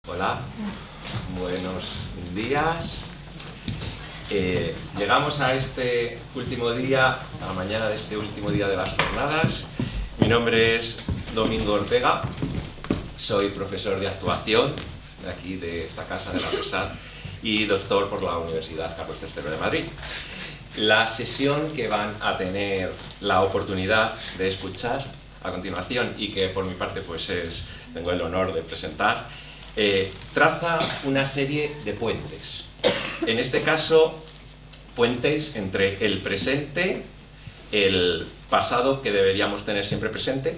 Hola, buenos días. Llegamos a este último día, a la mañana de este último día de las jornadas. Mi nombre es Domingo Ortega, soy profesor de actuación de aquí, de esta casa de la Resat, y doctor por la Universidad Carlos III de Madrid. La sesión que van a tener la oportunidad de escuchar a continuación y que por mi parte pues tengo el honor de presentar, traza una serie de puentes. En este caso, puentes entre el presente, el pasado que deberíamos tener siempre presente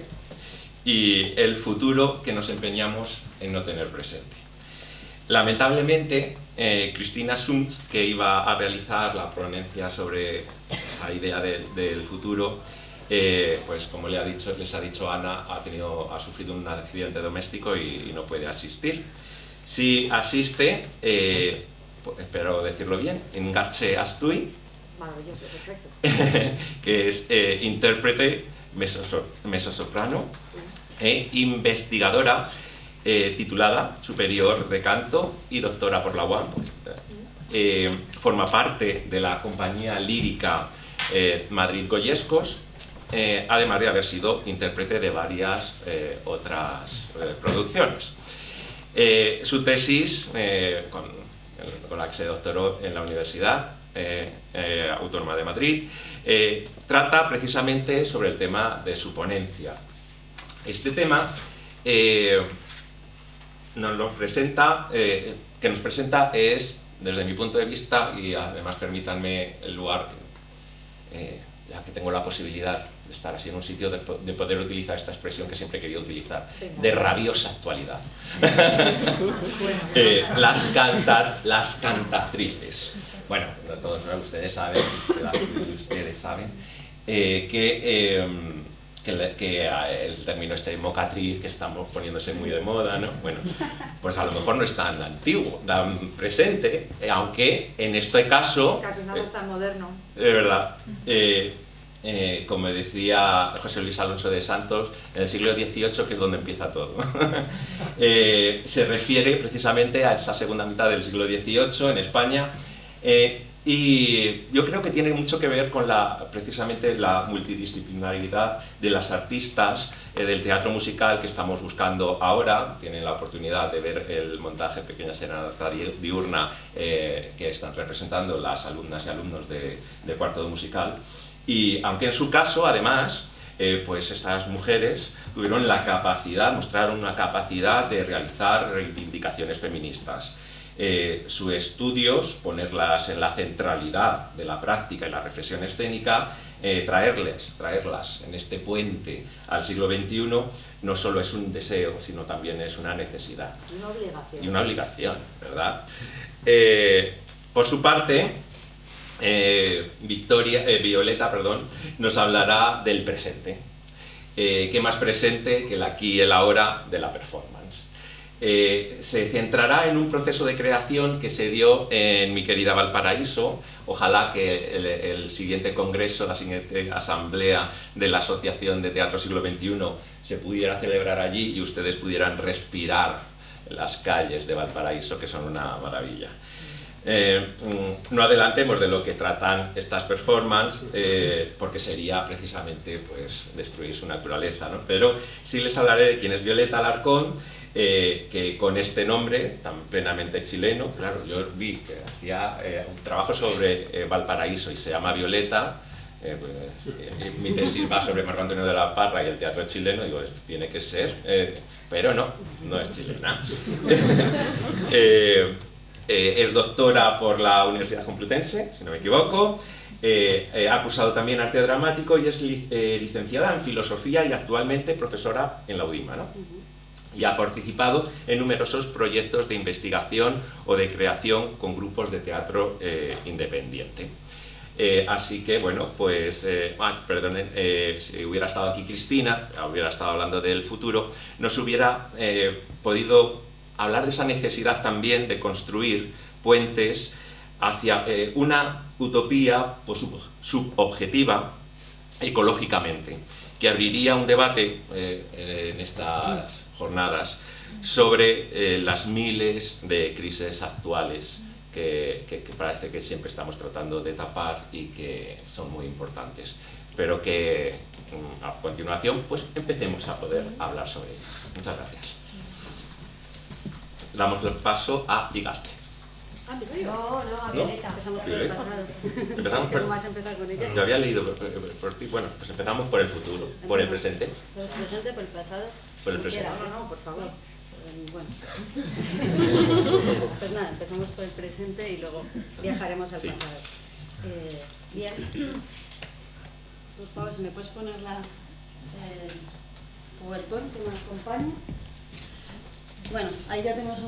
y el futuro que nos empeñamos en no tener presente. Lamentablemente, Cristina Sunz, que iba a realizar la ponencia sobre la idea del futuro, pues como les ha dicho Ana, ha sufrido un accidente doméstico y no puede asistir. Sí asiste, pues, espero decirlo bien, Engartxe Astui, maravilloso, perfecto, que es intérprete mezzosoprano e investigadora titulada superior de canto y doctora por la UAM. Forma parte de la compañía lírica Madrid Goyescos, además de haber sido intérprete de varias otras producciones. Su tesis, con la que se doctoró en la Universidad Autónoma de Madrid, trata precisamente sobre el tema de su ponencia. Este tema que nos presenta es, desde mi punto de vista, y además permítanme el lugar, ya que tengo la posibilidad de estar así en un sitio, de poder utilizar esta expresión que siempre he querido utilizar, de rabiosa actualidad. Las cantatrices. Bueno, todos ustedes saben que el término este mocatriz, que estamos poniéndose muy de moda, ¿no? Bueno, pues a lo mejor no es tan antiguo, tan presente, aunque en este caso... Casi no es tan moderno. De verdad. Como decía José Luis Alonso de Santos, en el siglo XVIII, que es donde empieza todo, se refiere precisamente a esa segunda mitad del siglo XVIII en España, y yo creo que tiene mucho que ver con precisamente la multidisciplinaridad de las artistas del teatro musical que estamos buscando ahora. Tienen la oportunidad de ver el montaje Pequeña Serenata Diurna que están representando las alumnas y alumnos de cuarto de musical. Y aunque en su caso, además, pues estas mujeres mostraron una capacidad de realizar reivindicaciones feministas. Sus estudios, ponerlas en la centralidad de la práctica y la reflexión escénica, traerlas en este puente al siglo XXI, no solo es un deseo, sino también es una necesidad. Y una obligación, ¿verdad? Por su parte, Violeta, nos hablará del presente. ¿Qué más presente que el aquí y el ahora de la performance? Se centrará en un proceso de creación que se dio en mi querida Valparaíso. Ojalá que el siguiente congreso, la siguiente asamblea de la Asociación de Teatro Siglo XXI se pudiera celebrar allí y ustedes pudieran respirar las calles de Valparaíso, que son una maravilla. No adelantemos de lo que tratan estas performances, porque sería precisamente pues, destruir su naturaleza, ¿no? Pero sí les hablaré de quién es Violeta Alarcón, que con este nombre tan plenamente chileno, claro, yo vi que hacía un trabajo sobre Valparaíso y se llama Violeta. Mi tesis va sobre Marco Antonio de la Parra y el teatro chileno, digo, tiene que ser, pero no es chilena. Es doctora por la Universidad Complutense, si no me equivoco. Ha cursado también arte dramático y es licenciada en filosofía y actualmente profesora en la UDIMA, ¿no? Y ha participado en numerosos proyectos de investigación o de creación con grupos de teatro independiente. Así que, bueno, pues, perdonen, si hubiera estado aquí Cristina, hubiera estado hablando del futuro, nos hubiera podido hablar de esa necesidad también de construir puentes hacia una utopía subobjetiva ecológicamente, que abriría un debate en estas jornadas sobre las miles de crisis actuales que parece que siempre estamos tratando de tapar y que son muy importantes, pero que a continuación pues empecemos a poder hablar sobre ellas. Muchas gracias. Damos el paso a Igartxe. No, a Violeta. Empezamos por el pasado. Empezamos por... ¿Cómo vas a empezar con ella? Yo había leído por ti. Bueno, pues empezamos por el futuro, por el presente. Por el presente, por el pasado. Por el presente. No, por favor. Bueno. Pues nada, empezamos por el presente y luego viajaremos al pasado. Bien. Por favor, si me puedes poner la PowerPoint que me acompaña. Bueno, ahí ya tenemos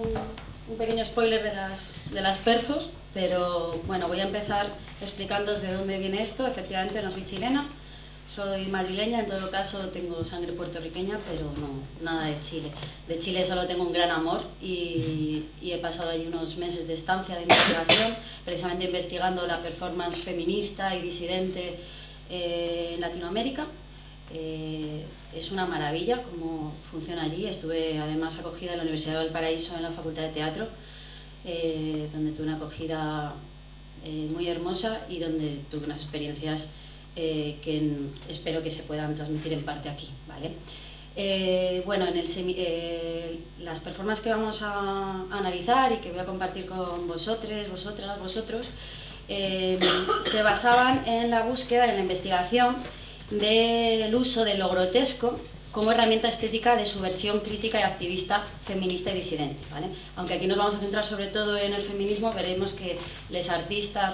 un pequeño spoiler de las perfos, pero bueno, voy a empezar explicándoos de dónde viene esto. Efectivamente no soy chilena, soy madrileña, en todo caso tengo sangre puertorriqueña, pero no, nada de Chile. De Chile solo tengo un gran amor y he pasado allí unos meses de estancia, de investigación, precisamente investigando la performance feminista y disidente en Latinoamérica. Es una maravilla cómo funciona allí. Estuve además acogida en la Universidad de Valparaíso en la Facultad de Teatro, donde tuve una acogida muy hermosa y donde tuve unas experiencias que espero que se puedan transmitir en parte aquí, ¿vale? Bueno, las performances que vamos a analizar y que voy a compartir con vosotros, se basaban en la búsqueda, en la investigación del uso de lo grotesco como herramienta estética de subversión crítica y activista feminista y disidente, ¿vale? Aunque aquí nos vamos a centrar sobre todo en el feminismo, veremos que las artistas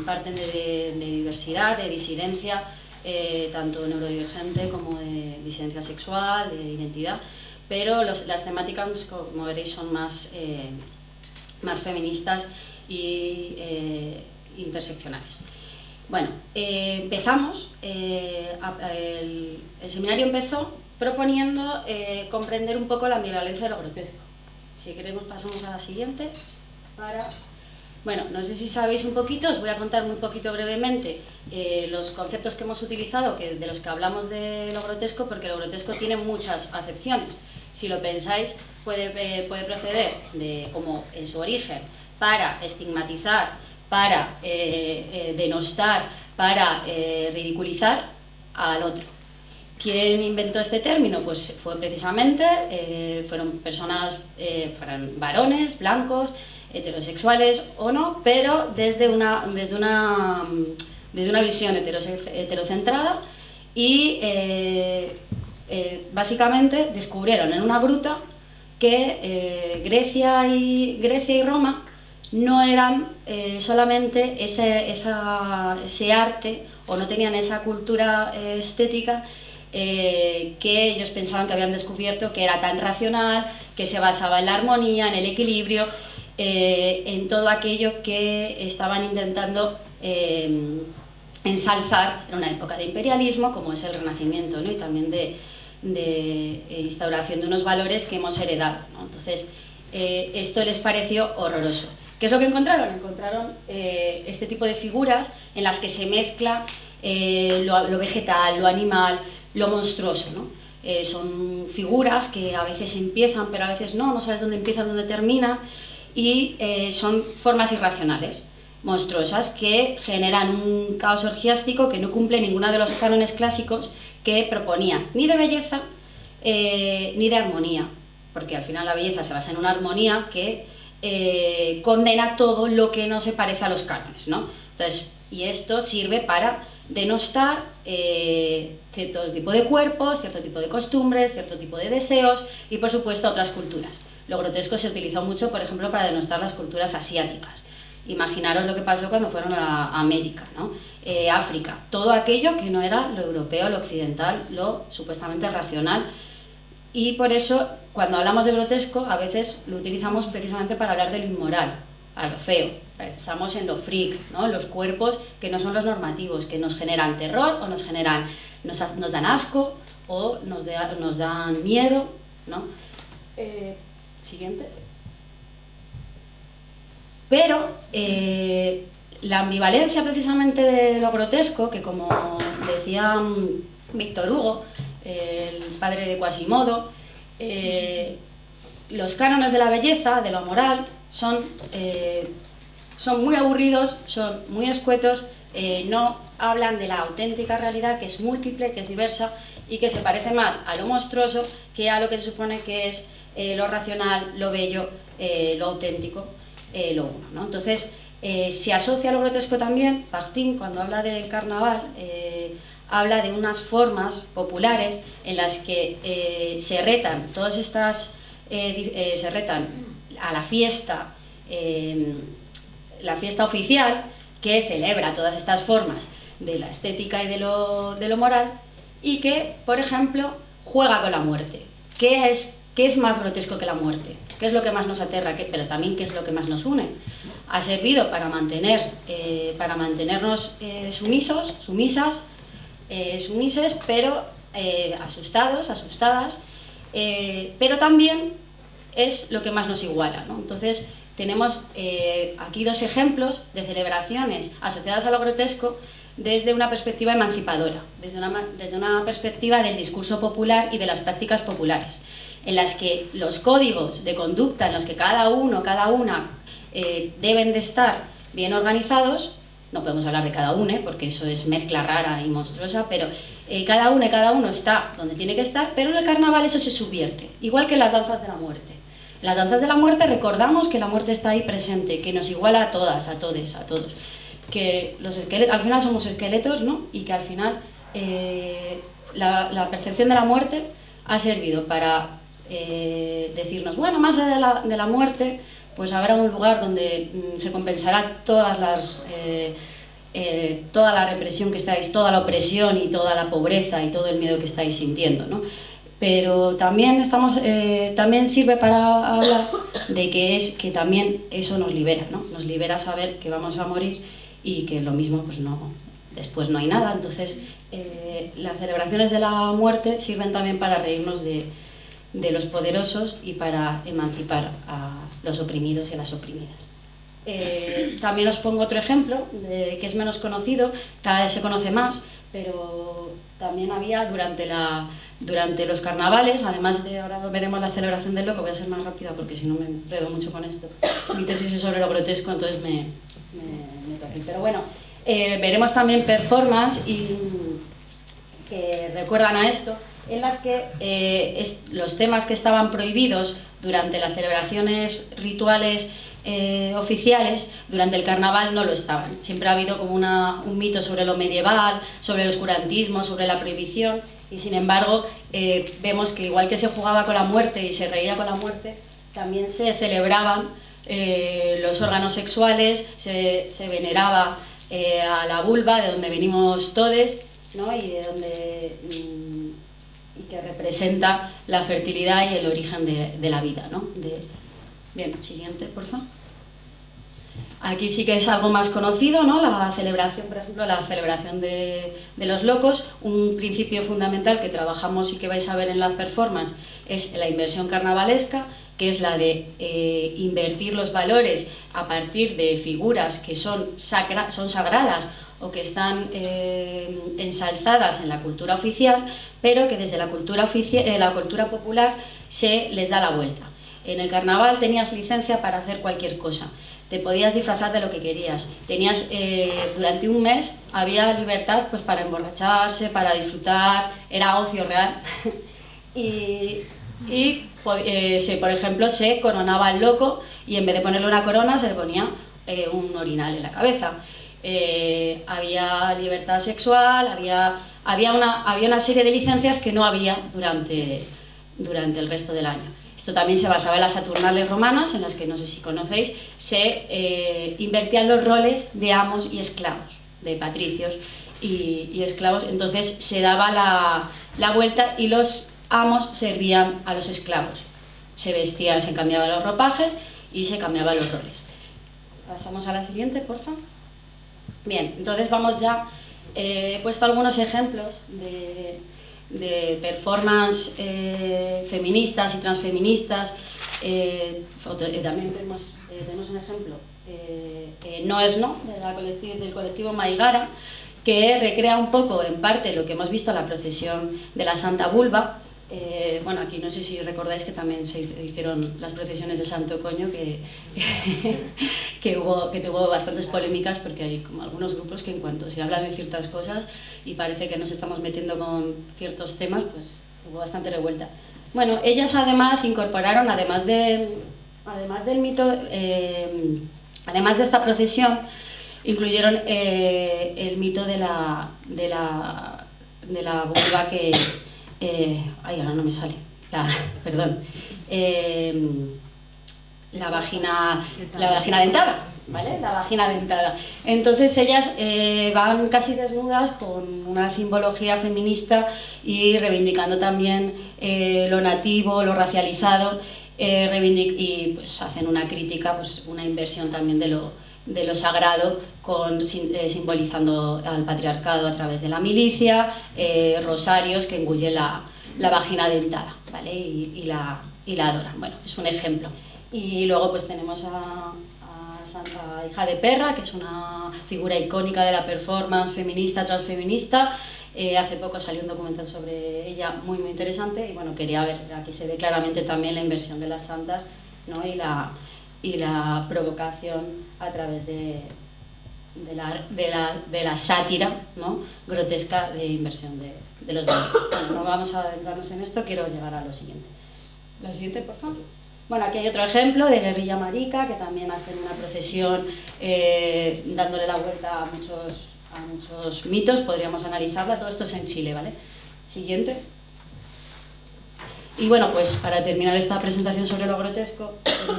parten de diversidad, de disidencia, tanto neurodivergente como de disidencia sexual, de identidad, pero las temáticas, como veréis, son más feministas y interseccionales. Bueno, empezamos, el seminario empezó proponiendo comprender un poco la ambivalencia de lo grotesco. Si queremos pasamos a la siguiente. Bueno, no sé si sabéis un poquito, os voy a contar muy poquito brevemente los conceptos que hemos utilizado, de los que hablamos de lo grotesco, porque lo grotesco tiene muchas acepciones. Si lo pensáis, puede proceder como en su origen, para estigmatizar, para denostar, para ridiculizar al otro. ¿Quién inventó este término? Pues fue precisamente, fueron varones, blancos, heterosexuales o no, pero desde una visión heterocentrada y básicamente descubrieron en una gruta que Grecia y Roma no eran solamente ese arte, o no tenían esa cultura estética que ellos pensaban que habían descubierto, que era tan racional, que se basaba en la armonía, en el equilibrio, en todo aquello que estaban intentando ensalzar en una época de imperialismo, como es el Renacimiento, ¿no? Y también de instauración de unos valores que hemos heredado, ¿no? Entonces, esto les pareció horroroso. ¿Qué es lo que encontraron? Encontraron este tipo de figuras en las que se mezcla lo vegetal, lo animal, lo monstruoso, ¿no? Son figuras que a veces empiezan, pero a veces no sabes dónde empiezan, dónde terminan, y son formas irracionales, monstruosas, que generan un caos orgiástico que no cumple ninguno de los cánones clásicos que proponían, ni de belleza ni de armonía, porque al final la belleza se basa en una armonía que condena todo lo que no se parece a los cánones, ¿no? Entonces, y esto sirve para denostar cierto tipo de cuerpos, cierto tipo de costumbres, cierto tipo de deseos y, por supuesto, otras culturas. Lo grotesco se utilizó mucho, por ejemplo, para denostar las culturas asiáticas. Imaginaros lo que pasó cuando fueron a América, ¿no? África, todo aquello que no era lo europeo, lo occidental, lo supuestamente racional. Y por eso, cuando hablamos de grotesco, a veces lo utilizamos precisamente para hablar de lo inmoral, a lo feo. Pensamos en lo freak, ¿no? Los cuerpos que no son los normativos, que nos generan terror o nos dan asco o nos dan miedo, ¿no? Siguiente. Pero la ambivalencia precisamente de lo grotesco, que como decía Víctor Hugo, el padre de Quasimodo. Los cánones de la belleza, de lo moral, son muy aburridos, son muy escuetos, no hablan de la auténtica realidad, que es múltiple, que es diversa y que se parece más a lo monstruoso que a lo que se supone que es lo racional, lo bello, lo auténtico, lo uno, ¿no? Entonces, se asocia a lo grotesco también. Bakhtin, cuando habla del carnaval, habla de unas formas populares en las que se retan todas estas, se retan a la fiesta oficial, que celebra todas estas formas de la estética y de lo moral, y que, por ejemplo, juega con la muerte. ¿Qué es más grotesco que la muerte? ¿Qué es lo que más nos aterra? Pero también, ¿qué es lo que más nos une? Ha servido para mantenernos sumisos, sumisas, sumises, pero asustados, asustadas, pero también es lo que más nos iguala, ¿no? Entonces, tenemos aquí dos ejemplos de celebraciones asociadas a lo grotesco desde una perspectiva emancipadora, desde una perspectiva del discurso popular y de las prácticas populares, en las que los códigos de conducta en los que cada uno, cada una deben de estar bien organizados. No podemos hablar de cada uno, porque eso es mezcla rara y monstruosa, pero cada uno y cada uno está donde tiene que estar, pero en el carnaval eso se subvierte, igual que en las danzas de la muerte. En las danzas de la muerte recordamos que la muerte está ahí presente, que nos iguala a todas, a todos, a todos. Que los esqueletos, al final somos esqueletos, ¿no? Y que al final la percepción de la muerte ha servido para decirnos, bueno, más allá de la muerte, pues habrá un lugar donde se compensará toda la represión que estáis, toda la opresión y toda la pobreza y todo el miedo que estáis sintiendo, ¿no? Pero también también sirve para hablar de que también eso nos libera, ¿no? Nos libera saber que vamos a morir y que lo mismo, pues después no hay nada. Entonces, las celebraciones de la muerte sirven también para reírnos de los poderosos y para emancipar a los oprimidos y a las oprimidas. También os pongo otro ejemplo, que es menos conocido, cada vez se conoce más, pero también había durante los carnavales, además de, ahora veremos la celebración del loco, voy a ser más rápida porque si no me enredo mucho con esto. Mi tesis es sobre lo grotesco, entonces me meto aquí. Pero bueno, veremos también performances que recuerdan a esto, en las que los temas que estaban prohibidos durante las celebraciones rituales oficiales, durante el carnaval no lo estaban. Siempre ha habido como un mito sobre lo medieval, sobre el oscurantismo, sobre la prohibición, y sin embargo vemos que igual que se jugaba con la muerte y se reía con la muerte, también se celebraban los órganos sexuales, se veneraba a la vulva, de donde venimos todos, ¿no? Y de donde y que representa la fertilidad y el origen de la vida, ¿no? Bien, siguiente, por favor. Aquí sí que es algo más conocido, ¿no? La celebración, por ejemplo, la celebración de los locos. Un principio fundamental que trabajamos y que vais a ver en las performances es la inversión carnavalesca, que es la de invertir los valores a partir de figuras que son sagradas o que están ensalzadas en la cultura oficial, pero que desde la cultura popular se les da la vuelta. En el carnaval tenías licencia para hacer cualquier cosa, te podías disfrazar de lo que querías, tenías durante un mes había libertad pues para emborracharse, para disfrutar, era ocio real. Por ejemplo, se coronaba al loco y en vez de ponerle una corona se le ponía un orinal en la cabeza. Había libertad sexual, había una serie de licencias que no había durante el resto del año. Esto también se basaba en las Saturnales romanas, en las que, no sé si conocéis, se invertían los roles de amos y esclavos, de patricios y esclavos. Entonces se daba la vuelta y los amos servían a los esclavos. Se vestían, se cambiaban los ropajes y se cambiaban los roles. Pasamos a la siguiente, por favor. Bien, entonces vamos ya. He puesto algunos ejemplos de performance feministas y transfeministas. También tenemos un ejemplo, No es No, del colectivo Maigara, que recrea un poco, en parte, lo que hemos visto en la procesión de la Santa Vulva. Bueno, aquí no sé si recordáis que también se hicieron las procesiones de Santo Coño, que tuvo bastantes polémicas, porque hay como algunos grupos que en cuanto se habla de ciertas cosas y parece que nos estamos metiendo con ciertos temas, pues tuvo bastante revuelta. Bueno, ellas además incorporaron, además del mito, además de esta procesión, incluyeron el mito de la vulva que... ay, ahora no me sale. Perdón. La vagina dentada, ¿vale? La vagina dentada. Entonces ellas van casi desnudas con una simbología feminista y reivindicando también lo nativo, lo racializado, y pues hacen una crítica, pues una inversión también de lo sagrado, simbolizando al patriarcado a través de la milicia, rosarios que engullen la vagina dentada, ¿vale? Y la adoran. Bueno, es un ejemplo. Y luego pues tenemos a Santa Hija de Perra, que es una figura icónica de la performance feminista, transfeminista. Hace poco salió un documental sobre ella muy muy interesante, y bueno, quería ver, aquí se ve claramente también la inversión de las santas, ¿no? y la provocación a través de la sátira, ¿no? Grotesca de inversión de los valores. Bueno, no vamos a adentrarnos en esto, quiero llegar a lo siguiente. La siguiente, por favor. Bueno, aquí hay otro ejemplo de guerrilla marica, que también hacen una procesión dándole la vuelta a muchos mitos, podríamos analizarla. Todo esto es en Chile, ¿vale? Siguiente. Y bueno, pues para terminar esta presentación sobre lo grotesco,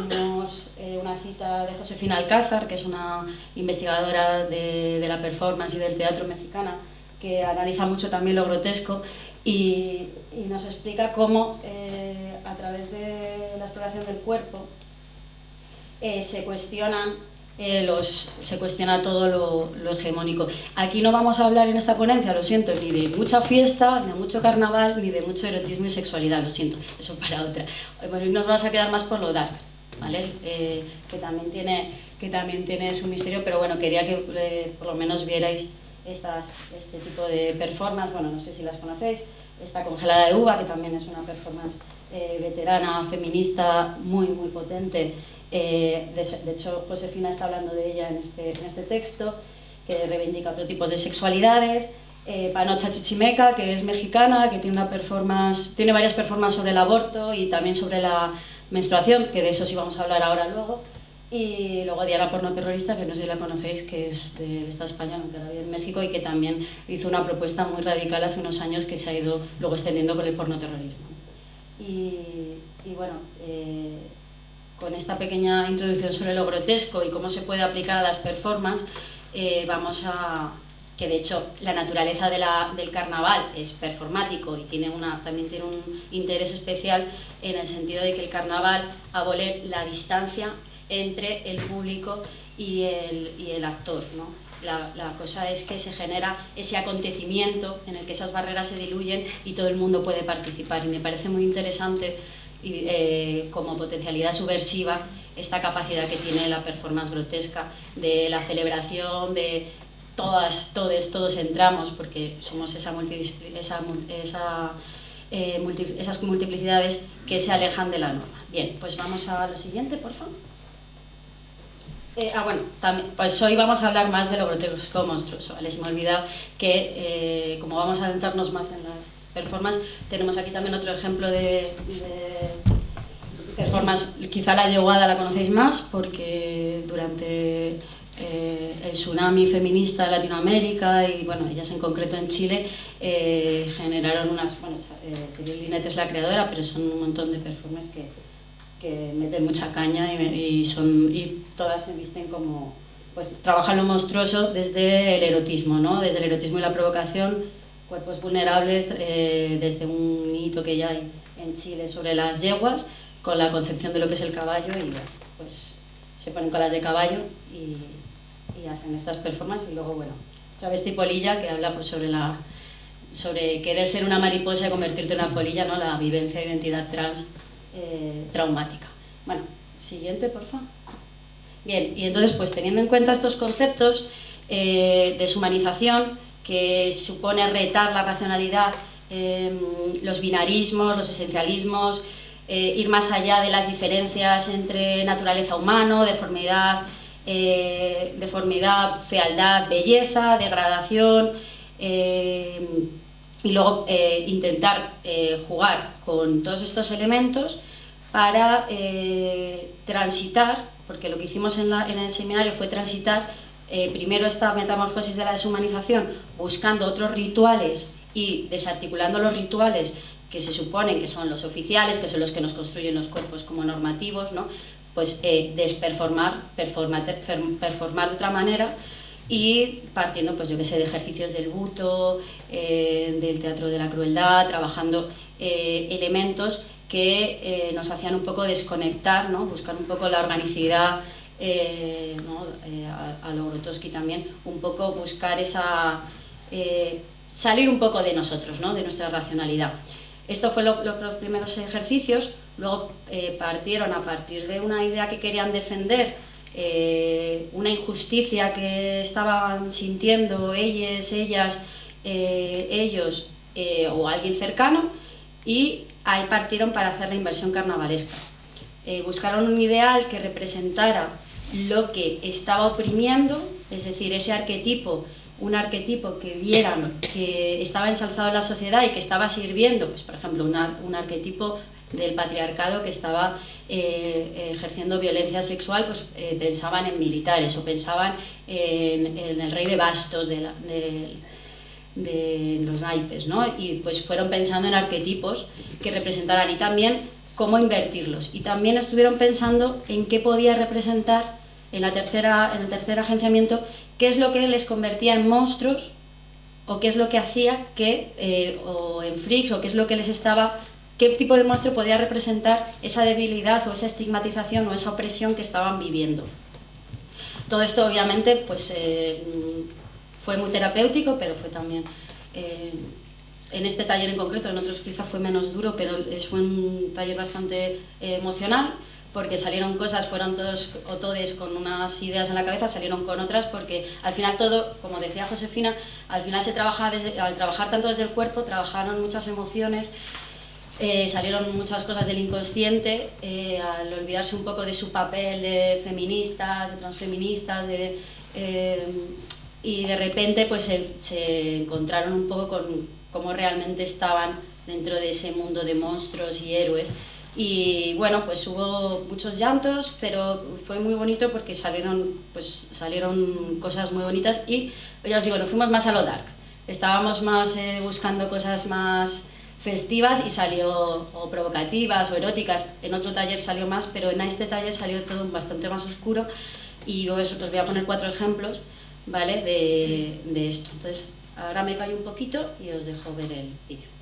tenemos una cita de Josefina Alcázar, que es una investigadora de la performance y del teatro mexicana, que analiza mucho también lo grotesco y nos explica cómo a través de la exploración del cuerpo se cuestiona todo lo hegemónico. Aquí no vamos a hablar en esta ponencia, lo siento, ni de mucha fiesta, ni de mucho carnaval, ni de mucho erotismo y sexualidad, lo siento, eso para otra. Bueno, y nos vamos a quedar más por lo dark, ¿vale? Que también tiene su misterio, pero bueno, quería que por lo menos vierais este tipo de performance. Bueno, no sé si las conocéis. Esta Congelada de Uva, que también es una performance veterana, feminista, muy muy potente. De hecho, Josefina está hablando de ella en este texto, que reivindica otro tipo de sexualidades. Panocha Chichimeca, que es mexicana, que tiene varias performances sobre el aborto y también sobre la menstruación, que de eso sí vamos a hablar ahora luego. Y luego Diana Porno Terrorista, que no sé si la conocéis, que es del Estado español, aunque ahora vive en México, y que también hizo una propuesta muy radical hace unos años que se ha ido luego extendiendo con el pornoterrorismo. Y bueno, con esta pequeña introducción sobre lo grotesco y cómo se puede aplicar a las performances, que de hecho la naturaleza del carnaval es performático y también tiene un interés especial en el sentido de que el carnaval abole la distancia entre el público y el actor, ¿no? La cosa es que se genera ese acontecimiento en el que esas barreras se diluyen y todo el mundo puede participar, y me parece muy interesante como potencialidad subversiva esta capacidad que tiene la performance grotesca de la celebración de todos entramos, porque somos esas multiplicidades que se alejan de la norma. Bien, pues vamos a lo siguiente, por favor. Bueno, también, pues hoy vamos a hablar más de lo grotesco monstruoso, ¿vale? Se me ha olvidado que, como vamos a adentrarnos más en las performances, tenemos aquí también otro ejemplo de performance. Quizá la yeguada la conocéis más, porque durante el tsunami feminista en Latinoamérica, y bueno, ellas en concreto en Chile, generaron Cyril Linette es la creadora, pero son un montón de performances que meten mucha caña y todas se visten como, pues trabajan lo monstruoso desde el erotismo, ¿no? Desde el erotismo y la provocación, cuerpos vulnerables, desde un mito que ya hay en Chile sobre las yeguas, con la concepción de lo que es el caballo, y bueno, pues se ponen colas de caballo y hacen estas performances. Y luego, bueno, Travesti Polilla, que habla pues sobre querer ser una mariposa y convertirte en una polilla, ¿no? La vivencia de identidad trans traumática. Bueno, siguiente, por favor. Bien, y entonces, pues teniendo en cuenta estos conceptos, deshumanización, que supone retar la racionalidad, los binarismos, los esencialismos, ir más allá de las diferencias entre naturaleza humana, deformidad, fealdad, belleza, degradación, y luego intentar jugar con todos estos elementos para transitar, porque lo que hicimos en el seminario fue transitar primero esta metamorfosis de la deshumanización, buscando otros rituales y desarticulando los rituales que se suponen que son los oficiales, que son los que nos construyen los cuerpos como normativos, ¿no? Pues performar de otra manera, y partiendo, pues yo que sé, de ejercicios del buto, del teatro de la crueldad, trabajando elementos que nos hacían un poco desconectar, ¿no? Buscar un poco la organicidad, ¿no? A lo Grotowski también, un poco buscar esa... salir un poco de nosotros, ¿no? De nuestra racionalidad. Esto fue los primeros ejercicios. Luego partieron a partir de una idea que querían defender, una injusticia que estaban sintiendo ellas, ellos o alguien cercano, y ahí partieron para hacer la inversión carnavalesca. Buscaron un ideal que representara lo que estaba oprimiendo, es decir, ese arquetipo, un arquetipo que vieran que estaba ensalzado en la sociedad y que estaba sirviendo, pues por ejemplo un arquetipo del patriarcado que estaba ejerciendo violencia sexual, pues pensaban en militares, o pensaban en el rey de bastos de los naipes, ¿no? Y pues fueron pensando en arquetipos que representaran, y también cómo invertirlos, y también estuvieron pensando en qué podía representar en el tercer agenciamiento, qué es lo que les convertía en monstruos, o qué es lo que hacía que, o en freaks, o qué es lo que les estaba, qué tipo de monstruo podría representar esa debilidad o esa estigmatización o esa opresión que estaban viviendo. Todo esto obviamente pues fue muy terapéutico, pero fue también, en este taller en concreto, en otros quizá fue menos duro, pero fue un taller bastante emocional, porque salieron cosas, fueron todos o todes con unas ideas en la cabeza, salieron con otras, porque al final todo, como decía Josefina, al final se trabaja al trabajar tanto desde el cuerpo, trabajaron muchas emociones, salieron muchas cosas del inconsciente, al olvidarse un poco de su papel de feministas, de transfeministas, y de repente pues se encontraron un poco con cómo realmente estaban dentro de ese mundo de monstruos y héroes. Y bueno, pues hubo muchos llantos, pero fue muy bonito porque salieron cosas muy bonitas, y ya os digo, nos fuimos más a lo dark. Estábamos más buscando cosas más festivas, y salió, o provocativas o eróticas. En otro taller salió más, pero en este taller salió todo bastante más oscuro, y os voy a poner 4 ejemplos, ¿vale? de esto. Entonces, ahora me callo un poquito y os dejo ver el vídeo.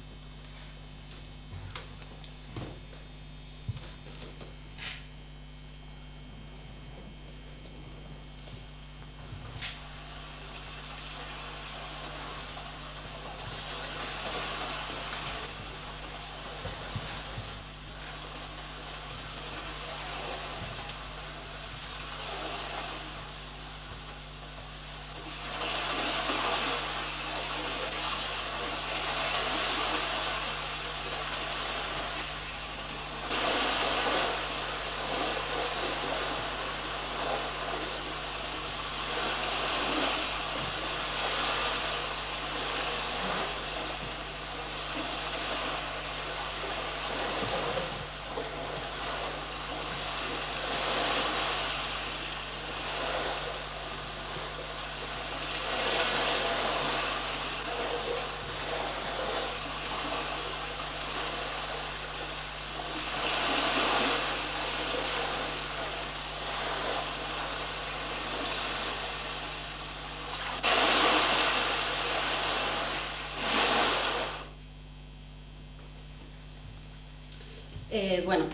Bueno,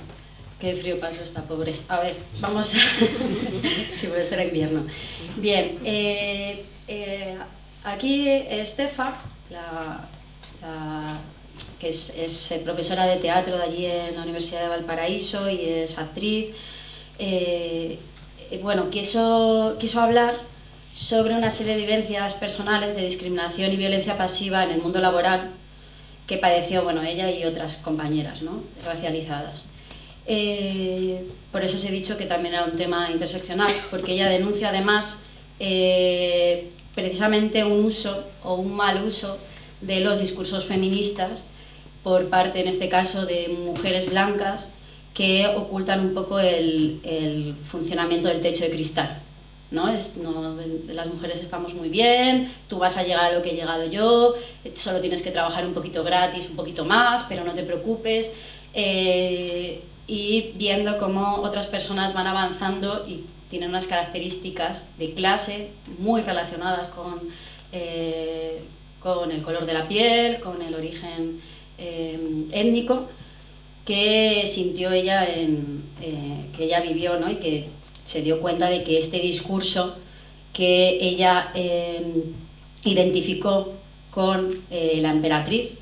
qué frío pasó esta pobre. A ver, vamos a... sí, pues este era invierno. Bien, aquí Estefa, que es profesora de teatro de allí en la Universidad de Valparaíso y es actriz, bueno, quiso hablar sobre una serie de vivencias personales de discriminación y violencia pasiva en el mundo laboral que padeció, bueno, ella y otras compañeras, ¿no?, racializadas. Por eso os he dicho que también era un tema interseccional, porque ella denuncia además precisamente un uso o un mal uso de los discursos feministas por parte, en este caso, de mujeres blancas que ocultan un poco el funcionamiento del techo de cristal, ¿no? Las mujeres estamos muy bien, tú vas a llegar a lo que he llegado yo, solo tienes que trabajar un poquito gratis, un poquito más, pero no te preocupes. Y viendo cómo otras personas van avanzando y tienen unas características de clase muy relacionadas con el color de la piel, con el origen étnico, que sintió ella, que ella vivió, ¿no?, y que se dio cuenta de que este discurso que ella identificó con la emperatriz.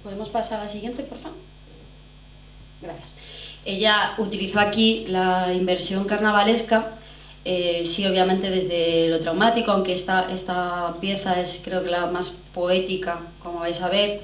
¿Podemos pasar a la siguiente, por favor? Gracias. Ella utilizó aquí la inversión carnavalesca, sí, obviamente desde lo traumático, aunque esta pieza es, creo que, la más poética, como vais a ver.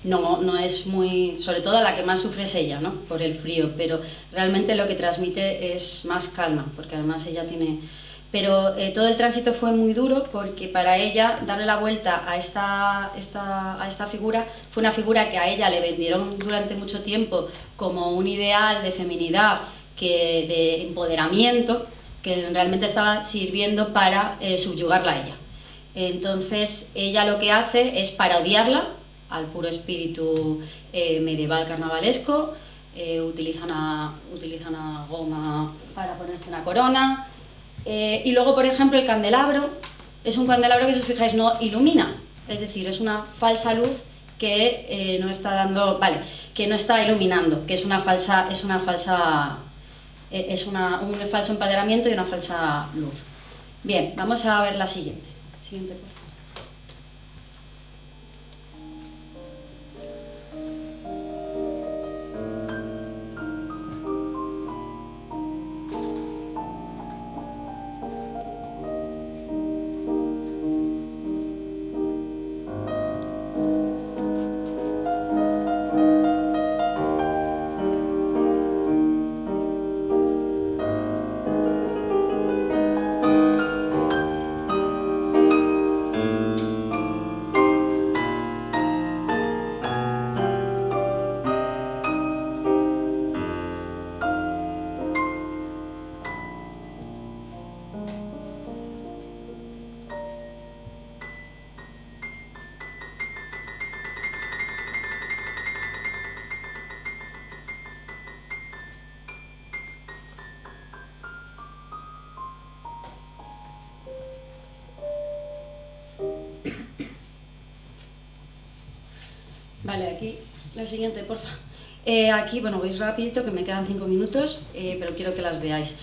No es muy, sobre todo la que más sufre es ella, ¿no?, por el frío, pero realmente lo que transmite es más calma, porque además ella tiene... Pero todo el tránsito fue muy duro, porque para ella darle la vuelta a esta figura fue una figura que a ella le vendieron durante mucho tiempo como un ideal de feminidad, de empoderamiento, que realmente estaba sirviendo para subyugarla a ella. Entonces ella lo que hace es parodiarla al puro espíritu medieval carnavalesco. Utilizan a goma para ponerse una corona, y luego, por ejemplo, el candelabro es un candelabro que, si os fijáis, no ilumina, es decir, es una falsa luz que no está dando, vale, que no está iluminando, que es un falso empoderamiento y una falsa luz. Bien, vamos a ver la siguiente. Siguiente, por favor. Vale, aquí la siguiente, porfa. Aquí, bueno, veis rapidito, que me quedan 5 minutos, pero quiero que las veáis.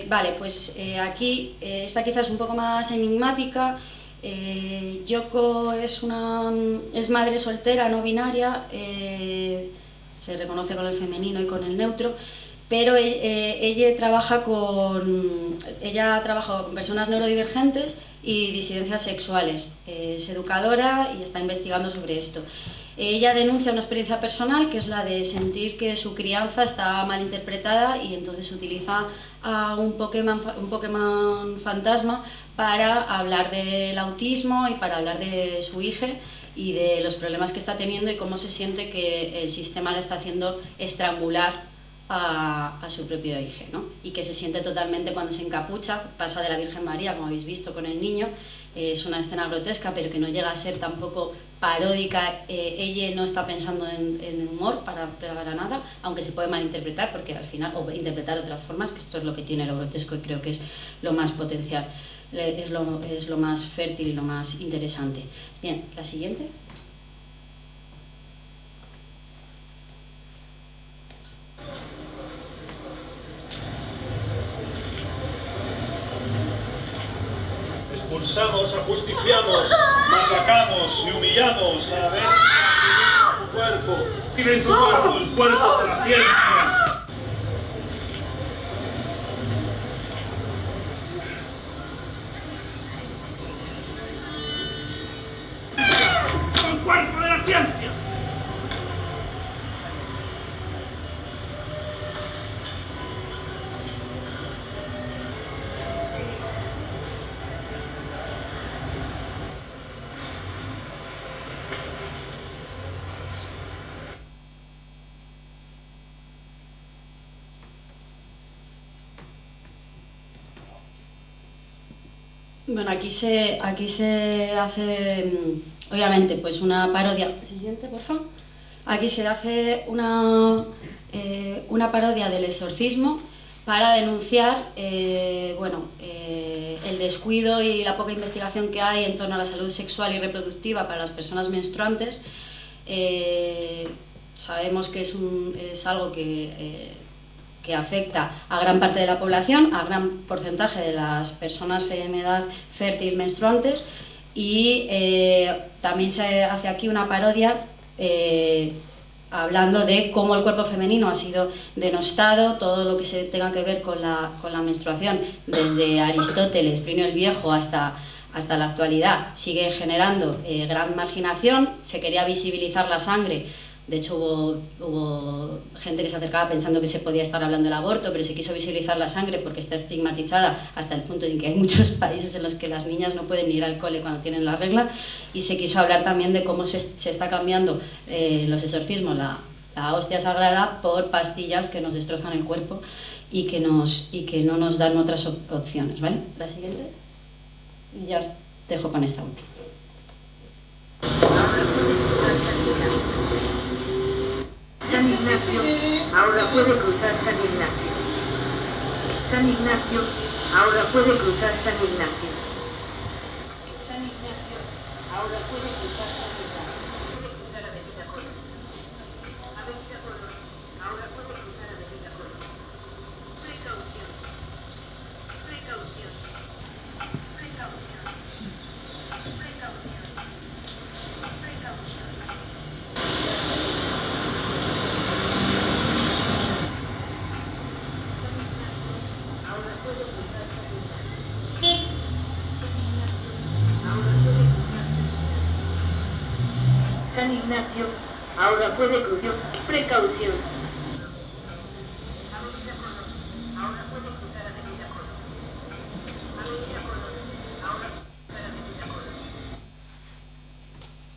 Vale, pues aquí, esta quizás es un poco más enigmática. Yoko es madre soltera, no binaria, se reconoce con el femenino y con el neutro, pero ella trabaja con personas neurodivergentes y disidencias sexuales. Es educadora y está investigando sobre esto. Ella denuncia una experiencia personal, que es la de sentir que su crianza está mal interpretada, y entonces utiliza a un Pokémon fantasma para hablar del autismo y para hablar de su hija y de los problemas que está teniendo y cómo se siente que el sistema le está haciendo estrangular a su propio hija, ¿no? Y que se siente totalmente, cuando se encapucha, pasa de la Virgen María, como habéis visto con el niño. Es una escena grotesca, pero que no llega a ser tampoco paródica. Ella no está pensando en humor para nada, aunque se puede malinterpretar, porque al final, o interpretar de otras formas, que esto es lo que tiene lo grotesco y creo que es lo más potencial, es lo más fértil y lo más interesante. Bien, la siguiente. Expulsamos, ajusticiamos, machacamos y humillamos a la vez tu cuerpo. Vive en tu cuerpo, el cuerpo de la ciencia. Bueno, aquí se hace, obviamente, pues una parodia. Siguiente, por favor. Aquí se hace una parodia del exorcismo para denunciar el descuido y la poca investigación que hay en torno a la salud sexual y reproductiva para las personas menstruantes. Sabemos que es algo que afecta a gran parte de la población, a gran porcentaje de las personas en edad fértil menstruantes, y también se hace aquí una parodia hablando de cómo el cuerpo femenino ha sido denostado, todo lo que se tenga que ver con la menstruación, desde Aristóteles, Plinio el Viejo, hasta la actualidad, sigue generando gran marginación. Se quería visibilizar la sangre. De hecho, hubo gente que se acercaba pensando que se podía estar hablando del aborto, pero se quiso visibilizar la sangre porque está estigmatizada hasta el punto en que hay muchos países en los que las niñas no pueden ir al cole cuando tienen la regla, y se quiso hablar también de cómo se está cambiando los exorcismos, la hostia sagrada, por pastillas que nos destrozan el cuerpo y que no nos dan otras opciones, ¿vale? La siguiente. Y ya os dejo con esta última. San Ignacio ahora puede cruzar San Ignacio. San Ignacio ahora puede cruzar San Ignacio. San Ignacio ahora puede cruzar San Ignacio. Puede cruzar Avenida Colón. Avenida Colón ahora puede cruzar Avenida Colón. Precaución. Precaución. Precaución. Precaución. Precaución. San Ignacio ahora puede cruzar. Precaución. Avenida Colón ahora puede cruzar Avenida Colón. Avenida Colón ahora puede cruzar Avenida Colón.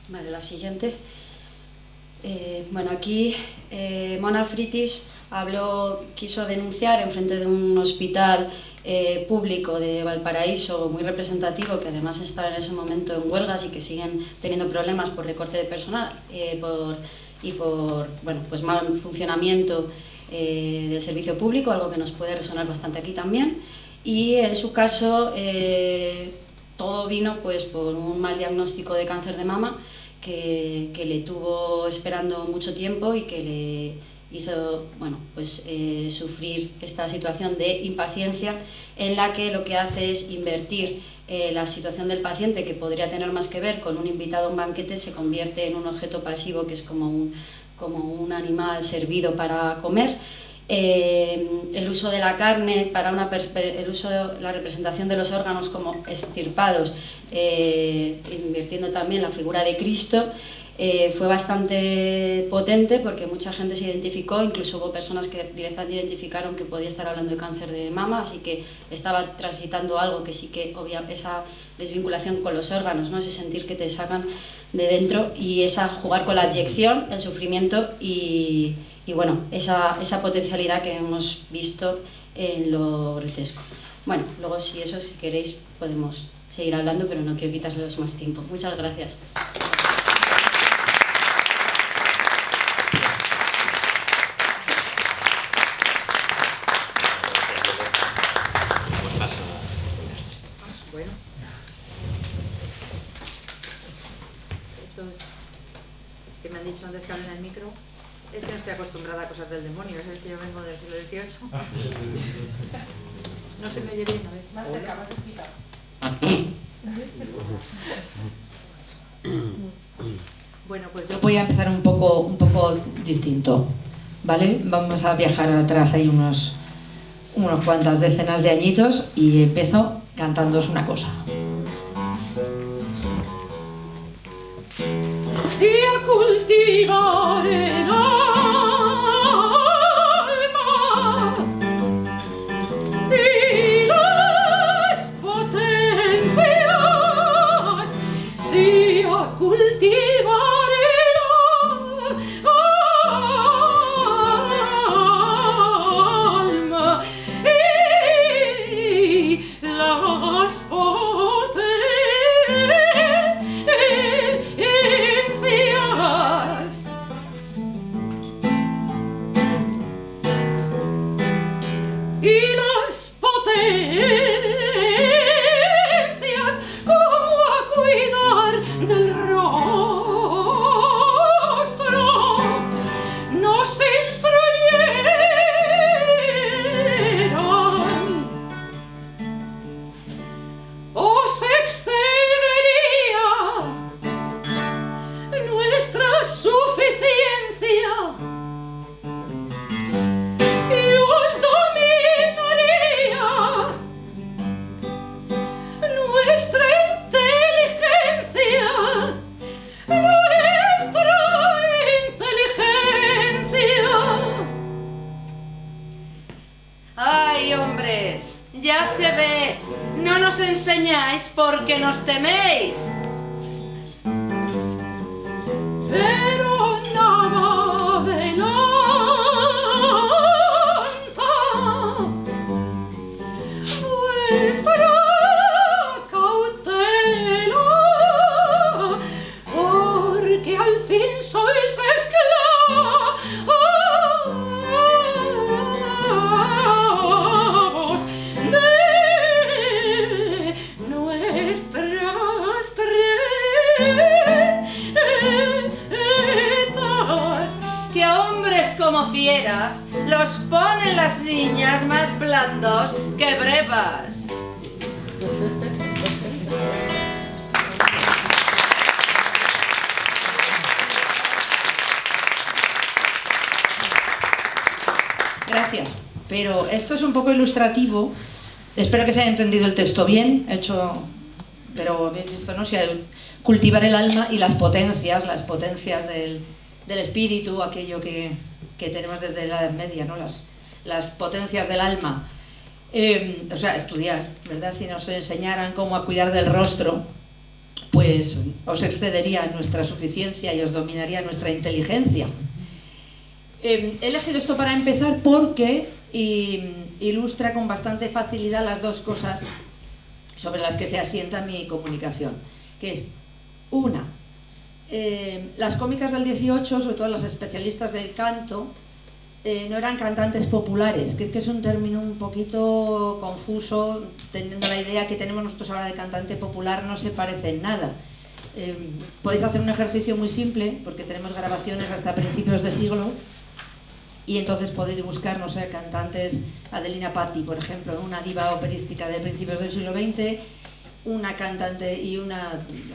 Vale, la siguiente. Bueno, aquí Mona Fritis quiso denunciar en frente de un hospital público de Valparaíso, muy representativo, que además estaba en ese momento en huelgas y que siguen teniendo problemas por recorte de personal por mal funcionamiento del servicio público, algo que nos puede resonar bastante aquí también. Y en su caso todo vino pues por un mal diagnóstico de cáncer de mama que le tuvo esperando mucho tiempo y que le hizo sufrir esta situación de impaciencia, en la que lo que hace es invertir la situación del paciente, que podría tener más que ver con un invitado a un banquete, se convierte en un objeto pasivo, que es como un animal servido para comer. El uso de la carne la representación de los órganos como extirpados, invirtiendo también la figura de Cristo, fue bastante potente, porque mucha gente se identificó, incluso hubo personas que directamente identificaron que podía estar hablando de cáncer de mama, así que estaba transitando algo que sí que esa desvinculación con los órganos, ¿no? Ese sentir que te sacan de dentro, y jugar con la abyección, el sufrimiento y esa potencialidad que hemos visto en lo grotesco. Bueno, luego si queréis podemos seguir hablando, pero no quiero quitarles más tiempo. Muchas gracias. Bueno, esto que me han dicho antes que hablen el micro, es que no estoy acostumbrada a cosas del demonio, es que yo vengo del siglo XVIII. No se me oye bien, a ver. Más cerca, más cerquita. Bueno, pues yo voy a empezar un poco distinto, ¿vale? Vamos a viajar atrás, hay unos cuantas decenas de añitos, y empiezo cantándoos una cosa. Si a cultivar el alma y las potencias, si a cultivar el alma y las potencias, se ve, no nos enseñáis porque nos teméis. Pero nada adelanta vuestra cautela, porque al fin sois esclavos de nuestras tretas, que a hombres como fieras los ponen las niñas más blandos que brevas. Gracias, pero esto es un poco ilustrativo. Espero que se haya entendido el texto bien, pero habéis visto, ¿no? Cultivar el alma y las potencias del espíritu, aquello que tenemos desde la Edad Media, ¿no? Las potencias del alma. O sea, estudiar, ¿verdad? Si nos enseñaran cómo a cuidar del rostro, pues os excedería nuestra suficiencia y os dominaría nuestra inteligencia. He elegido esto para empezar porque ilustra con bastante facilidad las dos cosas sobre las que se asienta mi comunicación, que es una, las cómicas del 18, sobre todo las especialistas del canto, no eran cantantes populares, que es un término un poquito confuso, teniendo la idea que tenemos nosotros ahora de cantante popular, no se parece en nada. Podéis hacer un ejercicio muy simple, porque tenemos grabaciones hasta principios de siglo, y entonces podéis buscar, no sé, cantantes, Adelina Patti, por ejemplo, una diva operística de principios del siglo XX, una cantante y no